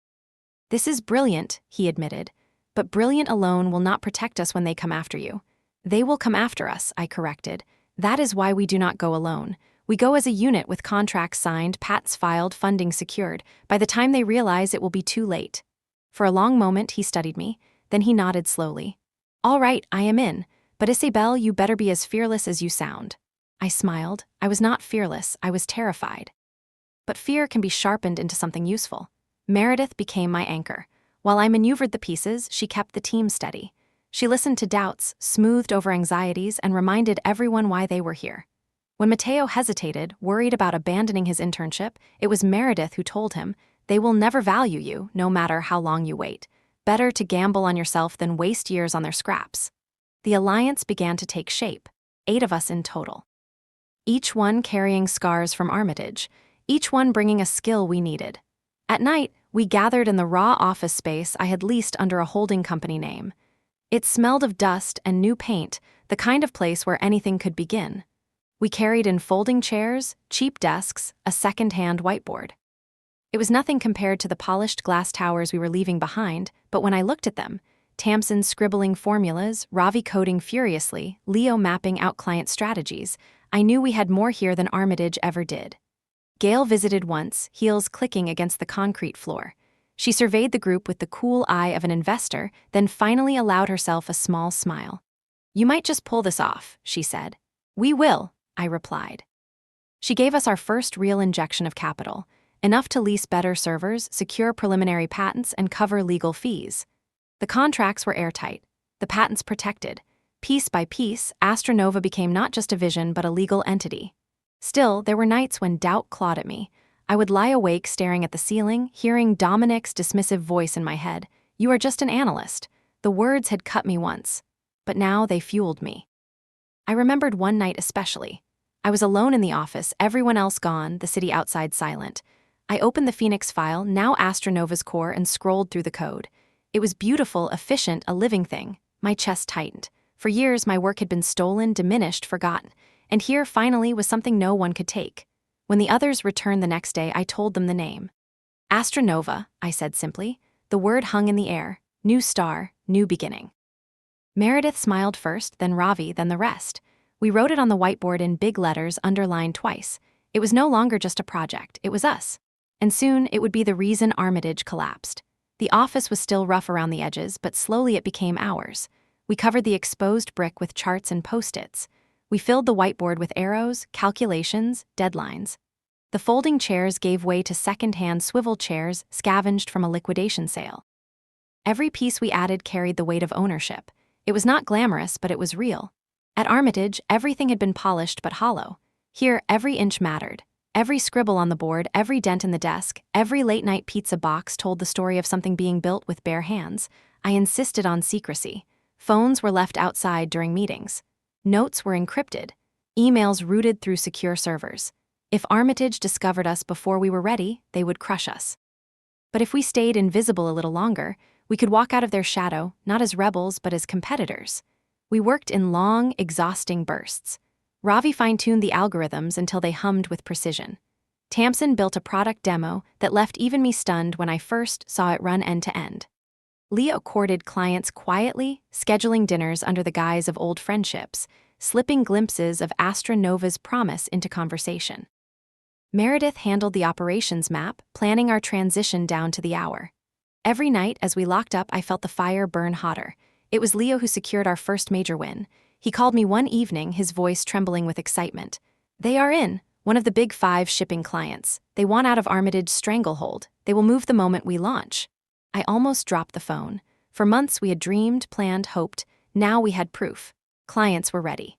"This is brilliant," he admitted. "But brilliant alone will not protect us when they come after you." "They will come after us," I corrected. "That is why we do not go alone. We go as a unit with contracts signed, patents filed, funding secured. By the time they realize, it will be too late." For a long moment, he studied me. Then he nodded slowly. "All right, I am in. But Isabel, you better be as fearless as you sound." I smiled. I was not fearless, I was terrified. But fear can be sharpened into something useful. Meredith became my anchor. While I maneuvered the pieces, she kept the team steady. She listened to doubts, smoothed over anxieties, and reminded everyone why they were here. When Mateo hesitated, worried about abandoning his internship, it was Meredith who told him, "They will never value you, no matter how long you wait. Better to gamble on yourself than waste years on their scraps." The alliance began to take shape, 8 of us in total. Each one carrying scars from Armitage, each one bringing a skill we needed. At night, we gathered in the raw office space I had leased under a holding company name. It smelled of dust and new paint, the kind of place where anything could begin. We carried in folding chairs, cheap desks, a second-hand whiteboard. It was nothing compared to the polished glass towers we were leaving behind, but when I looked at them, Tamsin scribbling formulas, Ravi coding furiously, Leo mapping out client strategies, I knew we had more here than Armitage ever did. Gail visited once, heels clicking against the concrete floor. She surveyed the group with the cool eye of an investor, then finally allowed herself a small smile. "You might just pull this off," she said. "We will," I replied. She gave us our first real injection of capital, enough to lease better servers, secure preliminary patents, and cover legal fees. The contracts were airtight, the patents protected. Piece by piece, Astronova became not just a vision but a legal entity. Still, there were nights when doubt clawed at me. I would lie awake staring at the ceiling, hearing Dominic's dismissive voice in my head. "You are just an analyst." The words had cut me once, but now they fueled me. I remembered one night especially. I was alone in the office, everyone else gone, the city outside silent. I opened the Phoenix file, now Astronova's core, and scrolled through the code. It was beautiful, efficient, a living thing. My chest tightened. For years, my work had been stolen, diminished, forgotten. And here, finally, was something no one could take. When the others returned the next day, I told them the name. "Astronova," I said simply. The word hung in the air. New star, new beginning. Meredith smiled first, then Ravi, then the rest. We wrote it on the whiteboard in big letters, underlined twice. It was no longer just a project, it was us. And soon, it would be the reason Armitage collapsed. The office was still rough around the edges, but slowly it became ours. We covered the exposed brick with charts and post-its. We filled the whiteboard with arrows, calculations, deadlines. The folding chairs gave way to second-hand swivel chairs scavenged from a liquidation sale. Every piece we added carried the weight of ownership. It was not glamorous, but it was real. At Armitage, everything had been polished but hollow. Here, every inch mattered. Every scribble on the board, every dent in the desk, every late-night pizza box told the story of something being built with bare hands. I insisted on secrecy. Phones were left outside during meetings. Notes were encrypted. Emails routed through secure servers. If Armitage discovered us before we were ready, they would crush us. But if we stayed invisible a little longer, we could walk out of their shadow, not as rebels, but as competitors. We worked in long, exhausting bursts. Ravi fine-tuned the algorithms until they hummed with precision. Tamsin built a product demo that left even me stunned when I first saw it run end-to-end. Leo courted clients quietly, scheduling dinners under the guise of old friendships, slipping glimpses of Astronova's promise into conversation. Meredith handled the operations map, planning our transition down to the hour. Every night, as we locked up, I felt the fire burn hotter. It was Leo who secured our first major win. He called me one evening, his voice trembling with excitement. "They are in, one of the big 5 shipping clients. They want out of Armitage's stranglehold. They will move the moment we launch." I almost dropped the phone. For months we had dreamed, planned, hoped. Now we had proof. Clients were ready.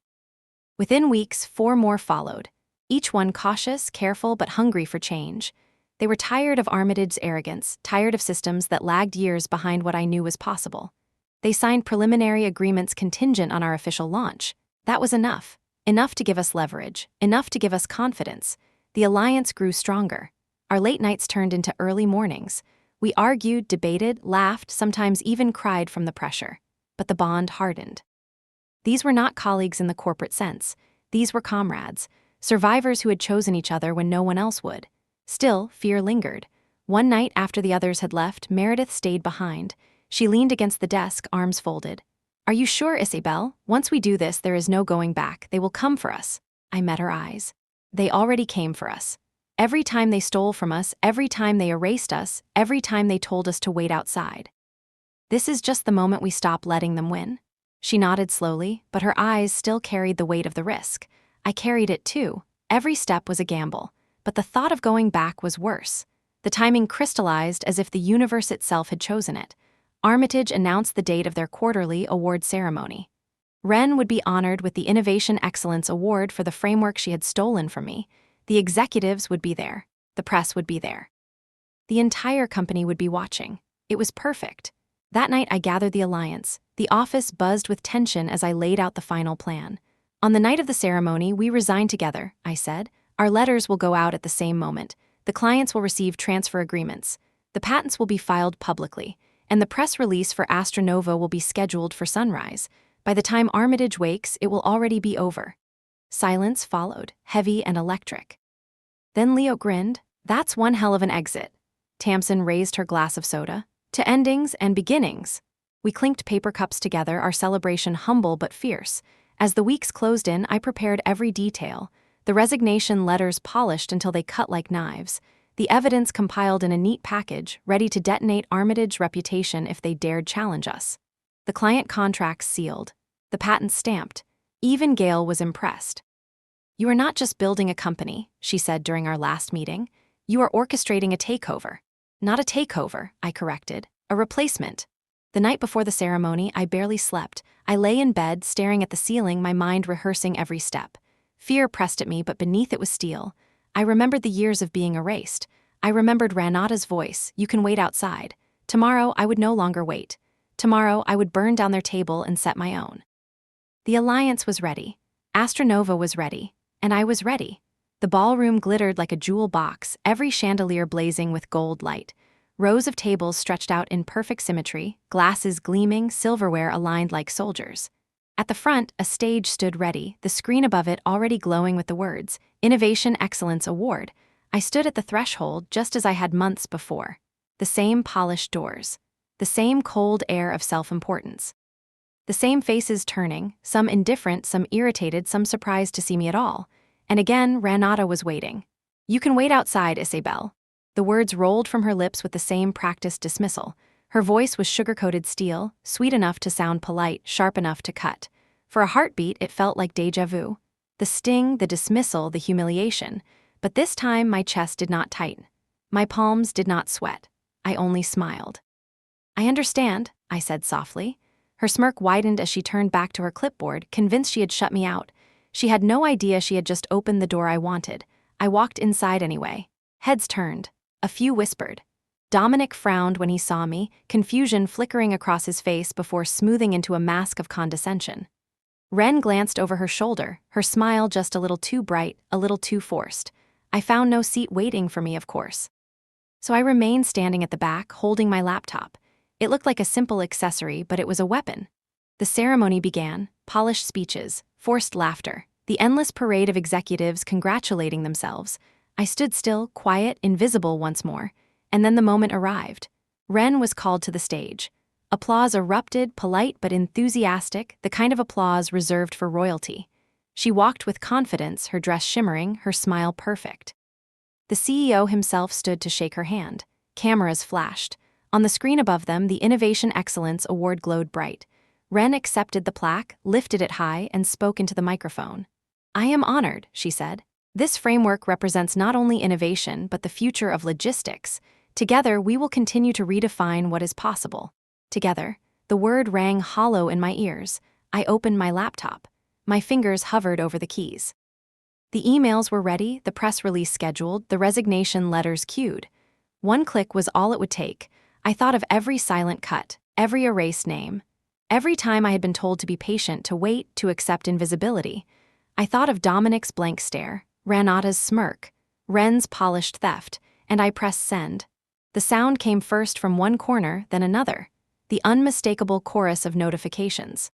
Within weeks, 4 more followed. each one cautious, careful, but hungry for change. They were tired of Armitage's arrogance, tired of systems that lagged years behind what I knew was possible. They signed preliminary agreements contingent on our official launch. That was enough. Enough to give us leverage, enough to give us confidence. The alliance grew stronger. Our late nights turned into early mornings. We argued, debated, laughed, sometimes even cried from the pressure. But the bond hardened. These were not colleagues in the corporate sense. These were comrades, survivors who had chosen each other when no one else would. Still, fear lingered. One night after the others had left, Meredith stayed behind. She leaned against the desk, arms folded. "Are you sure, Isabel? Once we do this, there is no going back. They will come for us." I met her eyes. They already came for us. Every time they stole from us, every time they erased us, every time they told us to wait outside. This is just the moment we stop letting them win. She nodded slowly, but her eyes still carried the weight of the risk. I carried it too. Every step was a gamble, but the thought of going back was worse. The timing crystallized as if the universe itself had chosen it. Armitage announced the date of their quarterly award ceremony. Wren would be honored with the Innovation Excellence Award for the framework she had stolen from me. The executives would be there. The press would be there. The entire company would be watching. It was perfect. That night I gathered the alliance. The office buzzed with tension as I laid out the final plan. "On the night of the ceremony, we resign together," I said. "Our letters will go out at the same moment. The clients will receive transfer agreements. The patents will be filed publicly. And the press release for Astronova will be scheduled for sunrise. By the time Armitage wakes, it will already be over." Silence followed, heavy and electric. Then Leo grinned. "That's one hell of an exit." Tamsin raised her glass of soda. "To endings and beginnings." We clinked paper cups together, our celebration humble but fierce. As the weeks closed in, I prepared every detail. The resignation letters polished until they cut like knives. The evidence compiled in a neat package, ready to detonate Armitage's reputation if they dared challenge us. The client contracts sealed. The patents stamped. Even Gail was impressed. "You are not just building a company," she said during our last meeting. "You are orchestrating a takeover." "Not a takeover," I corrected. "A replacement." The night before the ceremony, I barely slept. I lay in bed, staring at the ceiling, my mind rehearsing every step. Fear pressed at me, but beneath it was steel. I remembered the years of being erased. I remembered Ranada's voice, "You can wait outside." Tomorrow, I would no longer wait. Tomorrow, I would burn down their table and set my own. The alliance was ready. Astronova was ready. And I was ready. The ballroom glittered like a jewel box, every chandelier blazing with gold light. Rows of tables stretched out in perfect symmetry, glasses gleaming, silverware aligned like soldiers. At the front, a stage stood ready, the screen above it already glowing with the words, "Innovation Excellence Award." I stood at the threshold just as I had months before. The same polished doors. The same cold air of self-importance. The same faces turning, some indifferent, some irritated, some surprised to see me at all. And again, Ranada was waiting. "You can wait outside, Isabel." The words rolled from her lips with the same practiced dismissal. Her voice was sugar-coated steel, sweet enough to sound polite, sharp enough to cut. For a heartbeat, it felt like déjà vu. The sting, the dismissal, the humiliation. But this time, my chest did not tighten. My palms did not sweat. I only smiled. "I understand," I said softly. Her smirk widened as she turned back to her clipboard, convinced she had shut me out. She had no idea she had just opened the door I wanted. I walked inside anyway. Heads turned. A few whispered. Dominic frowned when he saw me, confusion flickering across his face before smoothing into a mask of condescension. Wren glanced over her shoulder, her smile just a little too bright, a little too forced. I found no seat waiting for me, of course. So I remained standing at the back, holding my laptop. It looked like a simple accessory, but it was a weapon. The ceremony began, polished speeches, forced laughter, the endless parade of executives congratulating themselves. I stood still, quiet, invisible once more, and then the moment arrived. Wren was called to the stage. Applause erupted, polite but enthusiastic, the kind of applause reserved for royalty. She walked with confidence, her dress shimmering, her smile perfect. The CEO himself stood to shake her hand. Cameras flashed. On the screen above them, the Innovation Excellence Award glowed bright. Wren accepted the plaque, lifted it high, and spoke into the microphone. "I am honored," she said. "This framework represents not only innovation but the future of logistics. Together, we will continue to redefine what is possible." Together, the word rang hollow in my ears. I opened my laptop. My fingers hovered over the keys. The emails were ready, the press release scheduled, the resignation letters queued. One click was all it would take. I thought of every silent cut, every erased name. Every time I had been told to be patient, to wait, to accept invisibility. I thought of Dominic's blank stare, Ranata's smirk, Ren's polished theft, and I pressed send. The sound came first from one corner, then another. The unmistakable chorus of notifications.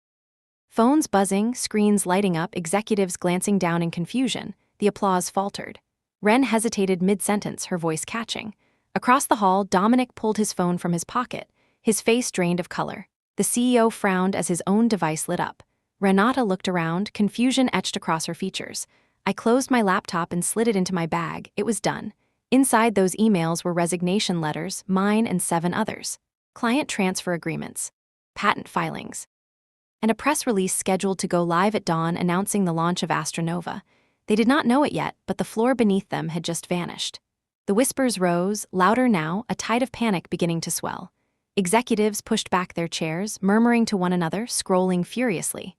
Phones buzzing, screens lighting up, executives glancing down in confusion. The applause faltered. Ren hesitated mid-sentence, her voice catching. Across the hall, Dominic pulled his phone from his pocket, his face drained of color. The CEO frowned as his own device lit up. Renata looked around, confusion etched across her features. I closed my laptop and slid it into my bag. It was done. Inside those emails were resignation letters, mine and 7 others. Client transfer agreements. Patent filings. And a press release scheduled to go live at dawn announcing the launch of Astronova. They did not know it yet, but the floor beneath them had just vanished. The whispers rose, louder now, a tide of panic beginning to swell. Executives pushed back their chairs, murmuring to one another, scrolling furiously.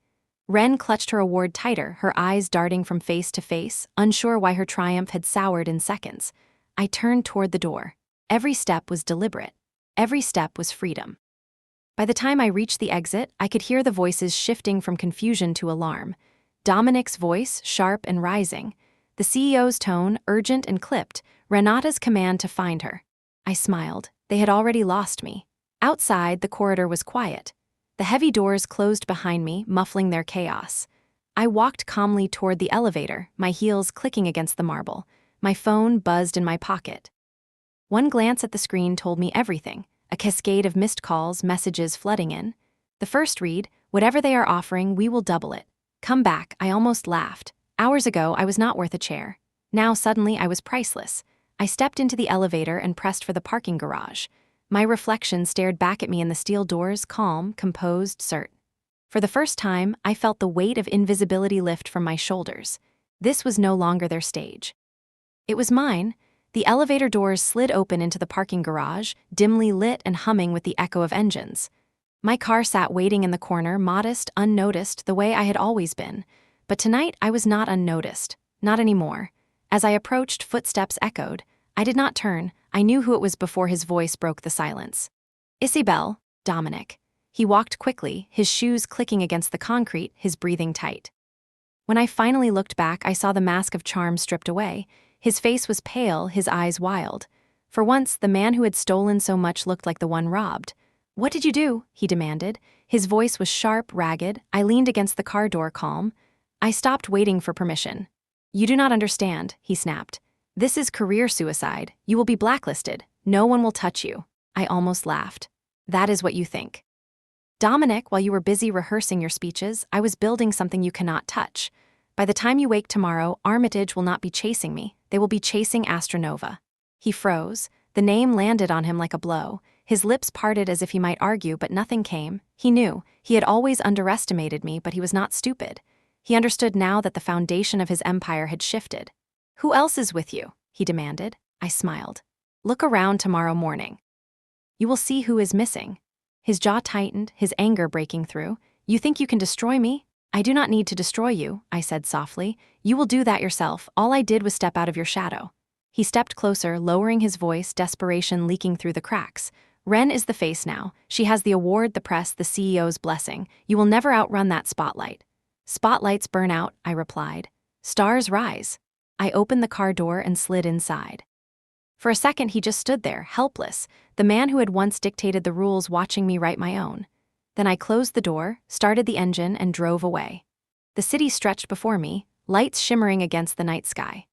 Ren clutched her award tighter, her eyes darting from face to face, unsure why her triumph had soured in seconds. I turned toward the door. Every step was deliberate. Every step was freedom. By the time I reached the exit, I could hear the voices shifting from confusion to alarm. Dominic's voice, sharp and rising. The CEO's tone, urgent and clipped. Renata's command to find her. I smiled. They had already lost me. Outside, the corridor was quiet. The heavy doors closed behind me, muffling their chaos. I walked calmly toward the elevator, my heels clicking against the marble. My phone buzzed in my pocket. One glance at the screen told me everything. A cascade of missed calls, messages flooding in. The first read, "Whatever they are offering, we will double it. Come back." I almost laughed. Hours ago, I was not worth a chair. Now suddenly I was priceless. I stepped into the elevator and pressed for the parking garage. My reflection stared back at me in the steel doors, calm, composed, cert. For the first time, I felt the weight of invisibility lift from my shoulders. This was no longer their stage. It was mine. The elevator doors slid open into the parking garage, dimly lit and humming with the echo of engines. My car sat waiting in the corner, modest, unnoticed, the way I had always been. But tonight I was not unnoticed. Not anymore. As I approached, footsteps echoed. I did not turn. I knew who it was before his voice broke the silence. "Isabel," Dominic. He walked quickly, his shoes clicking against the concrete, his breathing tight. When I finally looked back, I saw the mask of charm stripped away. His face was pale, his eyes wild. For once, the man who had stolen so much looked like the one robbed. "What did you do?" he demanded. His voice was sharp, ragged. I leaned against the car door, calm. "I stopped waiting for permission." "You do not understand," he snapped. "This is career suicide. You will be blacklisted. No one will touch you." I almost laughed. "That is what you think." "Dominic, while you were busy rehearsing your speeches, I was building something you cannot touch. By the time you wake tomorrow, Armitage will not be chasing me. They will be chasing Astronova." He froze. The name landed on him like a blow. His lips parted as if he might argue, but nothing came. He knew. He had always underestimated me, but he was not stupid. He understood now that the foundation of his empire had shifted. "Who else is with you?" he demanded. I smiled. "Look around tomorrow morning. You will see who is missing." His jaw tightened, his anger breaking through. "You think you can destroy me? I do not need to destroy you," I said softly. "You will do that yourself. All I did was step out of your shadow." He stepped closer, lowering his voice, desperation leaking through the cracks. "Ren is the face now. She has the award, the press, the CEO's blessing. You will never outrun that spotlight." "Spotlights burn out," I replied. "Stars rise." I opened the car door and slid inside. For a second, he just stood there, helpless, the man who had once dictated the rules watching me write my own. Then I closed the door, started the engine, and drove away. The city stretched before me, lights shimmering against the night sky.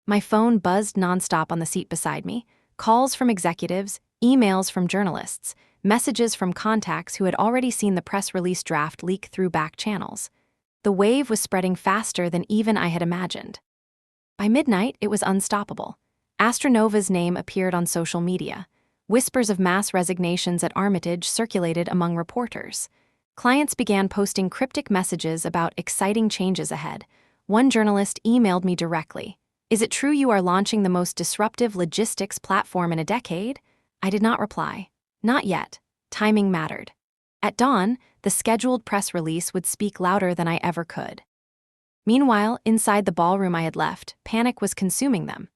My phone buzzed nonstop on the seat beside me, calls from executives, emails from journalists, messages from contacts who had already seen the press release draft leak through back channels. The wave was spreading faster than even I had imagined. By midnight, it was unstoppable. Astronova's name appeared on social media. Whispers of mass resignations at Armitage circulated among reporters. Clients began posting cryptic messages about exciting changes ahead. One journalist emailed me directly. "Is it true you are launching the most disruptive logistics platform in a decade?" I did not reply. Not yet. Timing mattered. At dawn, the scheduled press release would speak louder than I ever could. Meanwhile, inside the ballroom I had left, panic was consuming them.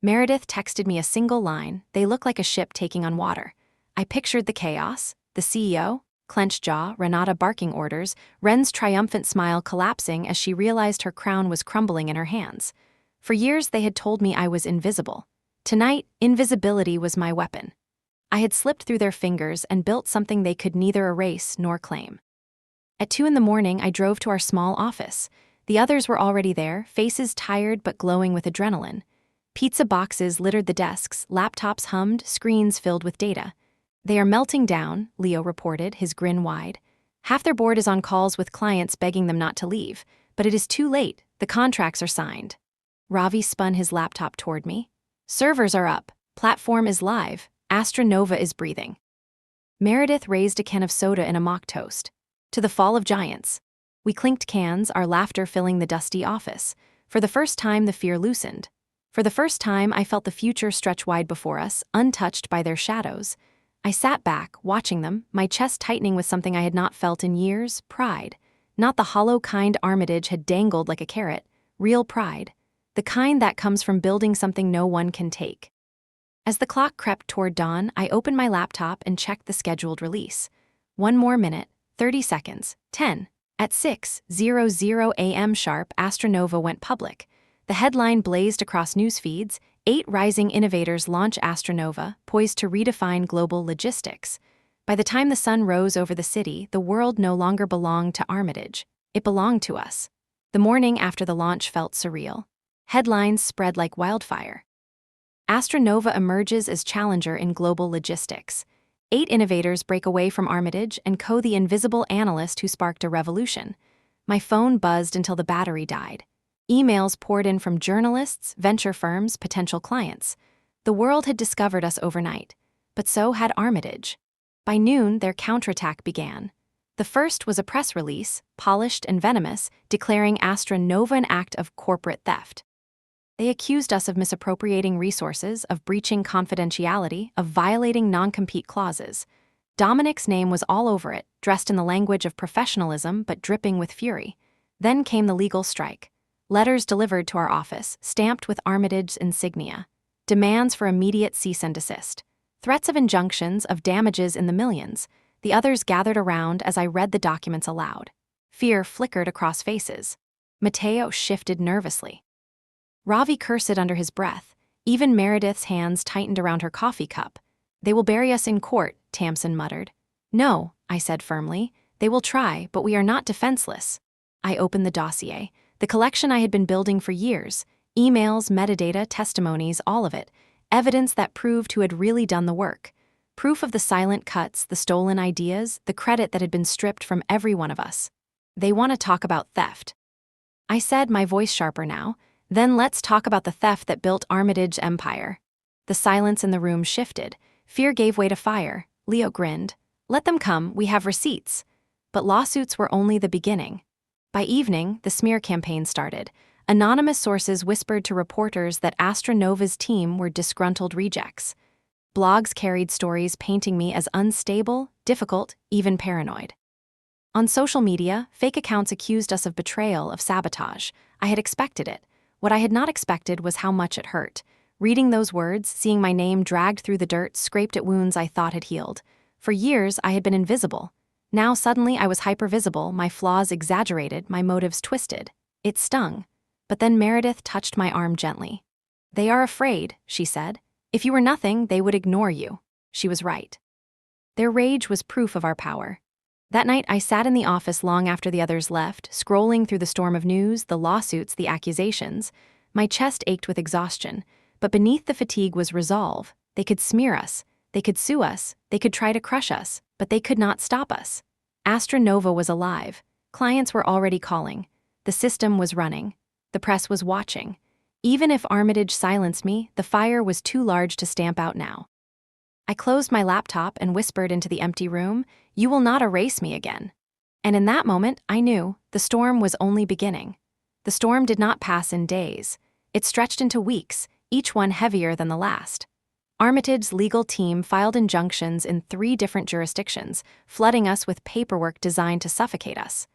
Meredith texted me a single line: "They look like a ship taking on water." I pictured the chaos: the CEO, clenched jaw, Renata barking orders, Ren's triumphant smile collapsing as she realized her crown was crumbling in her hands. For years they had told me I was invisible. Tonight, invisibility was my weapon. I had slipped through their fingers and built something they could neither erase nor claim. At 2 in the morning, I drove to our small office. The others were already there, faces tired but glowing with adrenaline. Pizza boxes littered the desks, laptops hummed, screens filled with data. "They are melting down," Leo reported, his grin wide. "Half their board is on calls with clients begging them not to leave. But it is too late, the contracts are signed." Ravi spun his laptop toward me. "Servers are up, platform is live, Astra Nova is breathing." Meredith raised a can of soda in a mock toast. "To the fall of giants." We clinked cans, our laughter filling the dusty office. For the first time, the fear loosened. For the first time, I felt the future stretch wide before us, untouched by their shadows. I sat back, watching them, my chest tightening with something I had not felt in years: pride. Not the hollow kind Armitage had dangled like a carrot, real pride. The kind that comes from building something no one can take. As the clock crept toward dawn, I opened my laptop and checked the scheduled release. 1 more minute, 30 seconds, 10. At 6:00 a.m. sharp, Astra Nova went public. The headline blazed across news feeds: 8 rising innovators launch Astra Nova, poised to redefine global logistics. By the time the sun rose over the city, the world no longer belonged to Armitage. It belonged to us. The morning after the launch felt surreal. Headlines spread like wildfire. Astra Nova emerges as challenger in global logistics. 8 innovators break away from Armitage and co the invisible analyst who sparked a revolution. My phone buzzed until the battery died. Emails poured in from journalists, venture firms, potential clients. The world had discovered us overnight, but so had Armitage. By noon, their counterattack began. The first was a press release, polished and venomous, declaring Astra Nova an act of corporate theft. They accused us of misappropriating resources, of breaching confidentiality, of violating non-compete clauses. Dominic's name was all over it, dressed in the language of professionalism but dripping with fury. Then came the legal strike. Letters delivered to our office, stamped with Armitage's insignia. Demands for immediate cease and desist. Threats of injunctions, of damages in the millions. The others gathered around as I read the documents aloud. Fear flickered across faces. Matteo shifted nervously. Ravi cursed under his breath. Even Meredith's hands tightened around her coffee cup. "They will bury us in court," Tamsin muttered. "No," I said firmly. "They will try, but we are not defenseless." I opened the dossier, the collection I had been building for years. Emails, metadata, testimonies, all of it. Evidence that proved who had really done the work. Proof of the silent cuts, the stolen ideas, the credit that had been stripped from every one of us. "They want to talk about theft," I said, my voice sharper now. "Then let's talk about the theft that built Armitage's empire." The silence in the room shifted. Fear gave way to fire. Leo grinned. "Let them come, we have receipts." But lawsuits were only the beginning. By evening, the smear campaign started. Anonymous sources whispered to reporters that Astra Nova's team were disgruntled rejects. Blogs carried stories painting me as unstable, difficult, even paranoid. On social media, fake accounts accused us of betrayal, of sabotage. I had expected it. What I had not expected was how much it hurt. Reading those words, seeing my name dragged through the dirt, scraped at wounds I thought had healed. For years, I had been invisible. Now suddenly I was hypervisible, my flaws exaggerated, my motives twisted. It stung. But then Meredith touched my arm gently. "They are afraid," she said. "If you were nothing, they would ignore you." She was right. Their rage was proof of our power. That night, I sat in the office long after the others left, scrolling through the storm of news, the lawsuits, the accusations. My chest ached with exhaustion, but beneath the fatigue was resolve. They could smear us, they could sue us, they could try to crush us, but they could not stop us. Astra Nova was alive. Clients were already calling. The system was running. The press was watching. Even if Armitage silenced me, the fire was too large to stamp out now. I closed my laptop and whispered into the empty room, "You will not erase me again." And in that moment, I knew the storm was only beginning. The storm did not pass in days. It stretched into weeks, each one heavier than the last. Armitage's legal team filed injunctions in 3 different jurisdictions, flooding us with paperwork designed to suffocate us.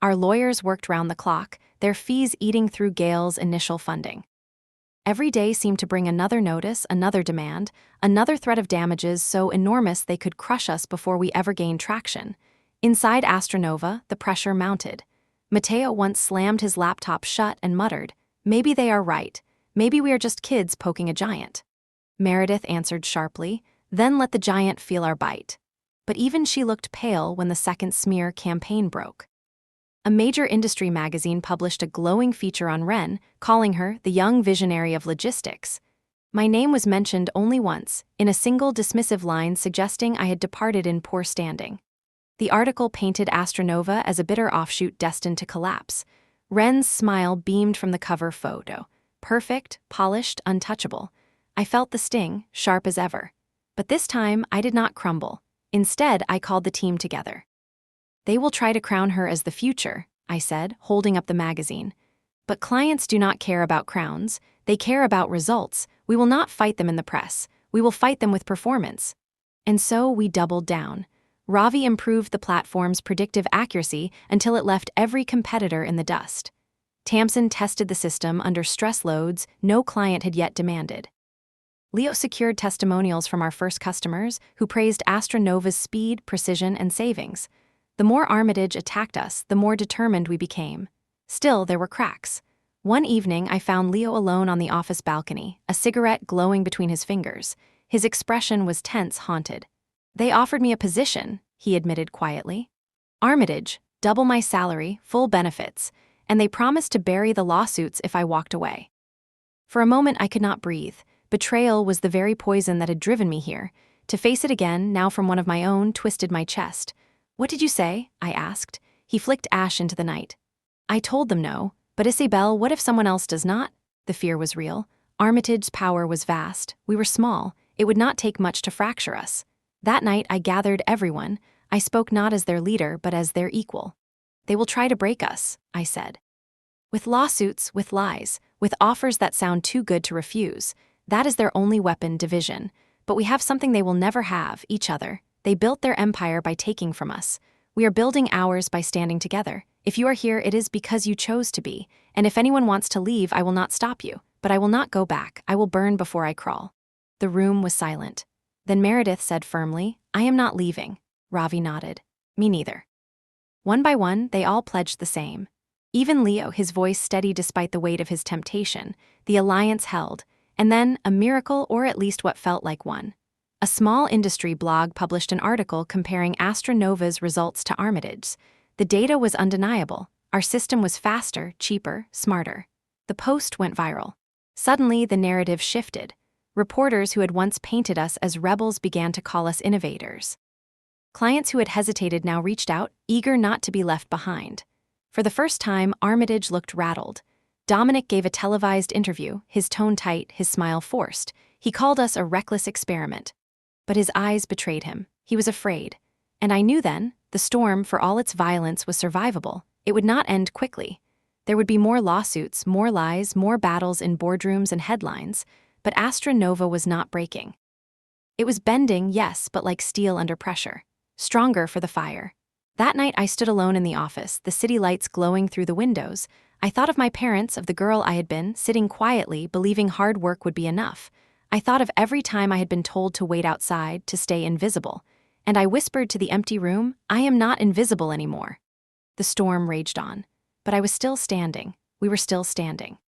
Our lawyers worked round the clock, their fees eating through Gale's initial funding. Every day seemed to bring another notice, another demand, another threat of damages so enormous they could crush us before we ever gained traction. Inside Astronova, the pressure mounted. Matteo once slammed his laptop shut and muttered, "Maybe they are right. Maybe we are just kids poking a giant." Meredith answered sharply, "Then let the giant feel our bite." But even she looked pale when the second smear campaign broke. A major industry magazine published a glowing feature on Wren, calling her the young visionary of logistics. My name was mentioned only once, in a single dismissive line suggesting I had departed in poor standing. The article painted Astronova as a bitter offshoot destined to collapse. Wren's smile beamed from the cover photo. Perfect, polished, untouchable. I felt the sting, sharp as ever. But this time, I did not crumble. Instead, I called the team together. "They will try to crown her as the future," I said, holding up the magazine. "But clients do not care about crowns. They care about results. We will not fight them in the press. We will fight them with performance." And so we doubled down. Ravi improved the platform's predictive accuracy until it left every competitor in the dust. Tamsin tested the system under stress loads no client had yet demanded. Leo secured testimonials from our first customers who praised Astronova's speed, precision, and savings. The more Armitage attacked us, the more determined we became. Still, there were cracks. One evening, I found Leo alone on the office balcony, a cigarette glowing between his fingers. His expression was tense, haunted. "They offered me a position," he admitted quietly. "Armitage, double my salary, full benefits, and they promised to bury the lawsuits if I walked away." For a moment, I could not breathe. Betrayal was the very poison that had driven me here. To face it again, now from one of my own, twisted my chest. "What did you say?" I asked. He flicked ash into the night. "I told them no, but Isabel, what if someone else does not?" The fear was real. Armitage's power was vast. We were small. It would not take much to fracture us. That night, I gathered everyone. I spoke not as their leader, but as their equal. "They will try to break us," I said. "With lawsuits, with lies, with offers that sound too good to refuse. That is their only weapon, division. But we have something they will never have, each other. They built their empire by taking from us. We are building ours by standing together. If you are here, it is because you chose to be. And if anyone wants to leave, I will not stop you. But I will not go back. I will burn before I crawl." The room was silent. Then Meredith said firmly, "I am not leaving." Ravi nodded. "Me neither." One by one, they all pledged the same. Even Leo, his voice steady despite the weight of his temptation. The alliance held. And then, a miracle, or at least what felt like one. A small industry blog published an article comparing Astronova's results to Armitage's. The data was undeniable. Our system was faster, cheaper, smarter. The post went viral. Suddenly, the narrative shifted. Reporters who had once painted us as rebels began to call us innovators. Clients who had hesitated now reached out, eager not to be left behind. For the first time, Armitage looked rattled. Dominic gave a televised interview, his tone tight, his smile forced. He called us a reckless experiment. But his eyes betrayed him. He was afraid. And I knew then, the storm, for all its violence, was survivable. It would not end quickly. There would be more lawsuits, more lies, more battles in boardrooms and headlines. But Astronova was not breaking. It was bending, yes, but like steel under pressure. Stronger for the fire. That night I stood alone in the office, the city lights glowing through the windows. I thought of my parents, of the girl I had been, sitting quietly, believing hard work would be enough. I thought of every time I had been told to wait outside, to stay invisible. And I whispered to the empty room, "I am not invisible anymore." The storm raged on. But I was still standing. We were still standing.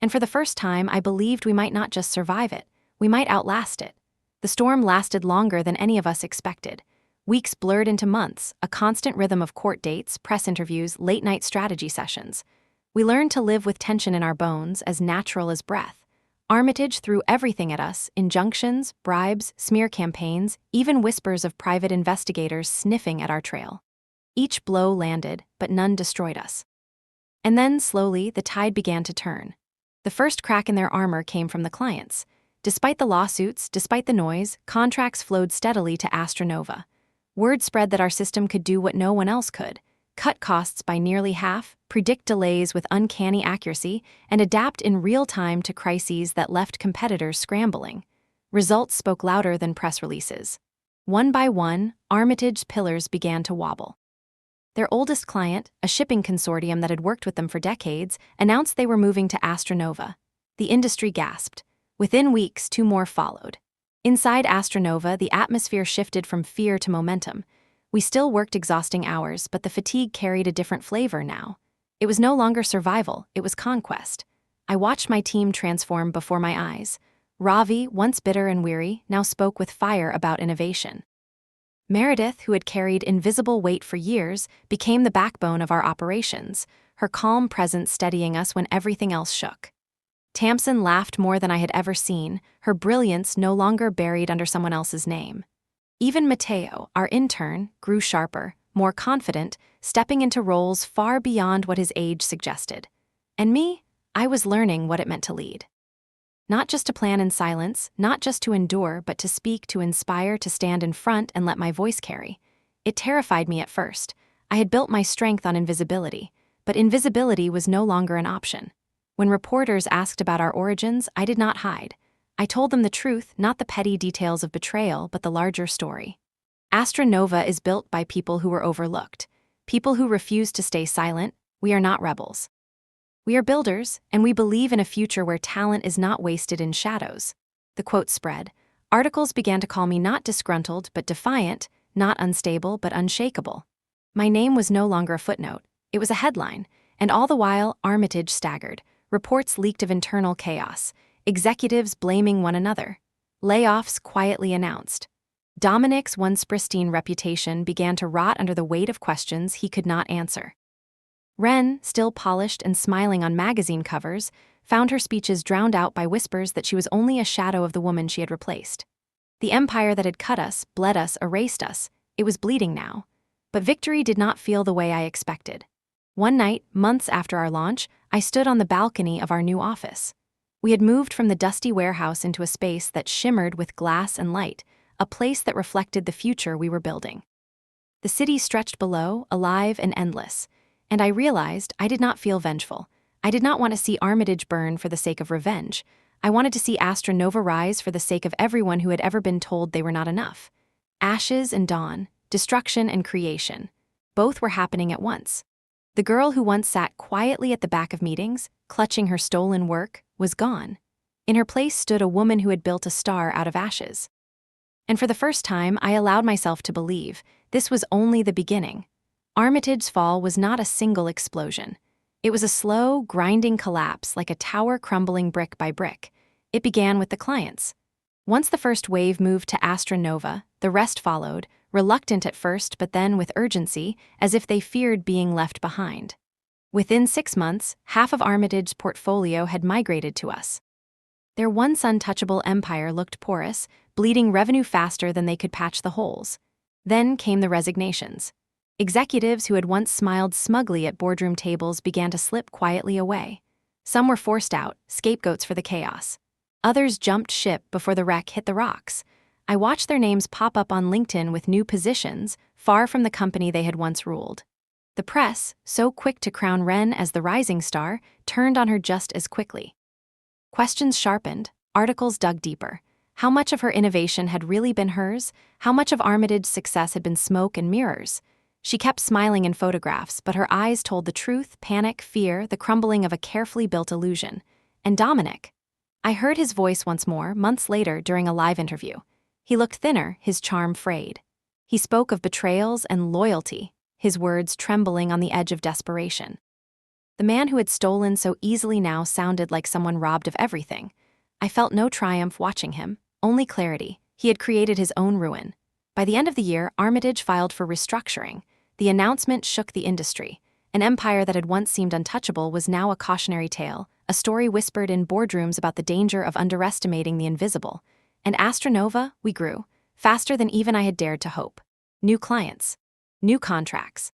And for the first time, I believed we might not just survive it. We might outlast it. The storm lasted longer than any of us expected. Weeks blurred into months, a constant rhythm of court dates, press interviews, late-night strategy sessions. We learned to live with tension in our bones, as natural as breath. Armitage threw everything at us: injunctions, bribes, smear campaigns, even whispers of private investigators sniffing at our trail. Each blow landed, but none destroyed us. And then, slowly, the tide began to turn. The first crack in their armor came from the clients. Despite the lawsuits, despite the noise, contracts flowed steadily to Astronova. Word spread that our system could do what no one else could: cut costs by nearly half, predict delays with uncanny accuracy, and adapt in real time to crises that left competitors scrambling. Results spoke louder than press releases. One by one, Armitage's pillars began to wobble. Their oldest client, a shipping consortium that had worked with them for decades, announced they were moving to Astronova. The industry gasped. Within weeks, two more followed. Inside Astronova, the atmosphere shifted from fear to momentum. We still worked exhausting hours, but the fatigue carried a different flavor now. It was no longer survival, it was conquest. I watched my team transform before my eyes. Ravi, once bitter and weary, now spoke with fire about innovation. Meredith, who had carried invisible weight for years, became the backbone of our operations, her calm presence steadying us when everything else shook. Tamsin laughed more than I had ever seen, her brilliance no longer buried under someone else's name. Even Mateo, our intern, grew sharper, more confident, stepping into roles far beyond what his age suggested. And me, I was learning what it meant to lead. Not just to plan in silence, not just to endure, but to speak, to inspire, to stand in front and let my voice carry. It terrified me at first. I had built my strength on invisibility, but invisibility was no longer an option. When reporters asked about our origins, I did not hide. I told them the truth, not the petty details of betrayal, but the larger story. Astronova is built by people who were overlooked, people who refused to stay silent. We are not rebels. We are builders, and we believe in a future where talent is not wasted in shadows. The quote spread. Articles began to call me not disgruntled but defiant, not unstable but unshakable. My name was no longer a footnote. It was a headline, and all the while Armitage staggered. Reports leaked of internal chaos, executives blaming one another. Layoffs quietly announced. Dominic's once pristine reputation began to rot under the weight of questions he could not answer. Ren, still polished and smiling on magazine covers, found her speeches drowned out by whispers that she was only a shadow of the woman she had replaced. The empire that had cut us, bled us, erased us, it was bleeding now. But victory did not feel the way I expected. One night, months after our launch, I stood on the balcony of our new office. We had moved from the dusty warehouse into a space that shimmered with glass and light, a place that reflected the future we were building. The city stretched below, alive and endless. And I realized I did not feel vengeful. I did not want to see Armitage burn for the sake of revenge. I wanted to see Astronova rise for the sake of everyone who had ever been told they were not enough. Ashes and dawn, destruction and creation. Both were happening at once. The girl who once sat quietly at the back of meetings, clutching her stolen work, was gone. In her place stood a woman who had built a star out of ashes. And for the first time, I allowed myself to believe this was only the beginning. Armitage's fall was not a single explosion. It was a slow, grinding collapse like a tower crumbling brick by brick. It began with the clients. Once the first wave moved to Astronova, the rest followed, reluctant at first but then with urgency, as if they feared being left behind. Within 6 months, half of Armitage's portfolio had migrated to us. Their once untouchable empire looked porous, bleeding revenue faster than they could patch the holes. Then came the resignations. Executives who had once smiled smugly at boardroom tables began to slip quietly away. Some were forced out, scapegoats for the chaos. Others jumped ship before the wreck hit the rocks. I watched their names pop up on LinkedIn with new positions, far from the company they had once ruled. The press, so quick to crown Ren as the rising star, turned on her just as quickly. Questions sharpened, articles dug deeper. How much of her innovation had really been hers? How much of Armitage's success had been smoke and mirrors? She kept smiling in photographs, but her eyes told the truth, panic, fear, the crumbling of a carefully built illusion. And Dominic. I heard his voice once more, months later, during a live interview. He looked thinner, his charm frayed. He spoke of betrayals and loyalty, his words trembling on the edge of desperation. The man who had stolen so easily now sounded like someone robbed of everything. I felt no triumph watching him, only clarity. He had created his own ruin. By the end of the year, Armitage filed for restructuring. The announcement shook the industry. An empire that had once seemed untouchable was now a cautionary tale, a story whispered in boardrooms about the danger of underestimating the invisible. And Astronova, we grew, faster than even I had dared to hope. New clients, new contracts,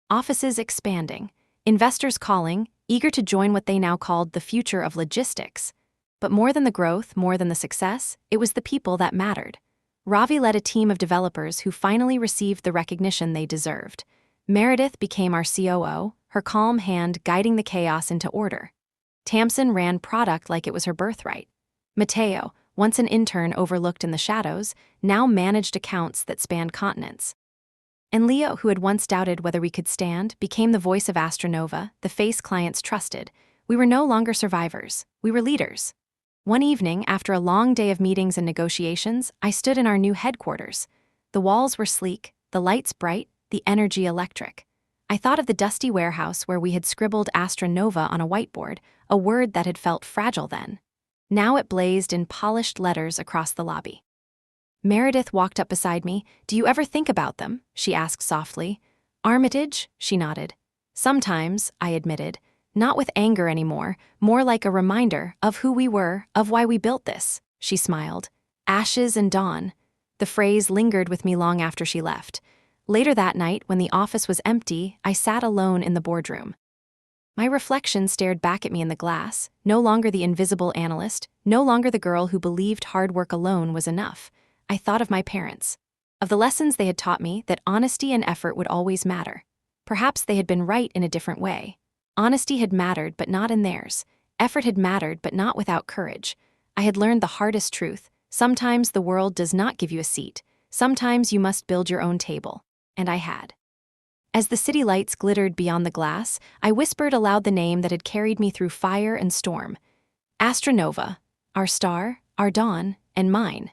offices expanding, investors calling, eager to join what they now called the future of logistics. But more than the growth, more than the success, it was the people that mattered. Ravi led a team of developers who finally received the recognition they deserved. Meredith became our COO, her calm hand guiding the chaos into order. Tamsin ran product like it was her birthright. Mateo, once an intern overlooked in the shadows, now managed accounts that spanned continents. And Leo, who had once doubted whether we could stand, became the voice of Astronova, the face clients trusted. We were no longer survivors. We were leaders. One evening, after a long day of meetings and negotiations, I stood in our new headquarters. The walls were sleek, the lights bright, the energy electric. I thought of the dusty warehouse where we had scribbled Astronova on a whiteboard, a word that had felt fragile then. Now it blazed in polished letters across the lobby. Meredith walked up beside me. "Do you ever think about them?" she asked softly. "Armitage?" she nodded. "Sometimes," I admitted. "Not with anger anymore, more like a reminder of who we were, of why we built this," she smiled. "Ashes and dawn." The phrase lingered with me long after she left. Later that night, when the office was empty, I sat alone in the boardroom. My reflection stared back at me in the glass, no longer the invisible analyst, no longer the girl who believed hard work alone was enough. I thought of my parents, of the lessons they had taught me, that honesty and effort would always matter. Perhaps they had been right in a different way. Honesty had mattered, but not in theirs. Effort had mattered, but not without courage. I had learned the hardest truth. Sometimes the world does not give you a seat. Sometimes you must build your own table. And I had. As the city lights glittered beyond the glass, I whispered aloud the name that had carried me through fire and storm. Astronova, our star, our dawn, and mine.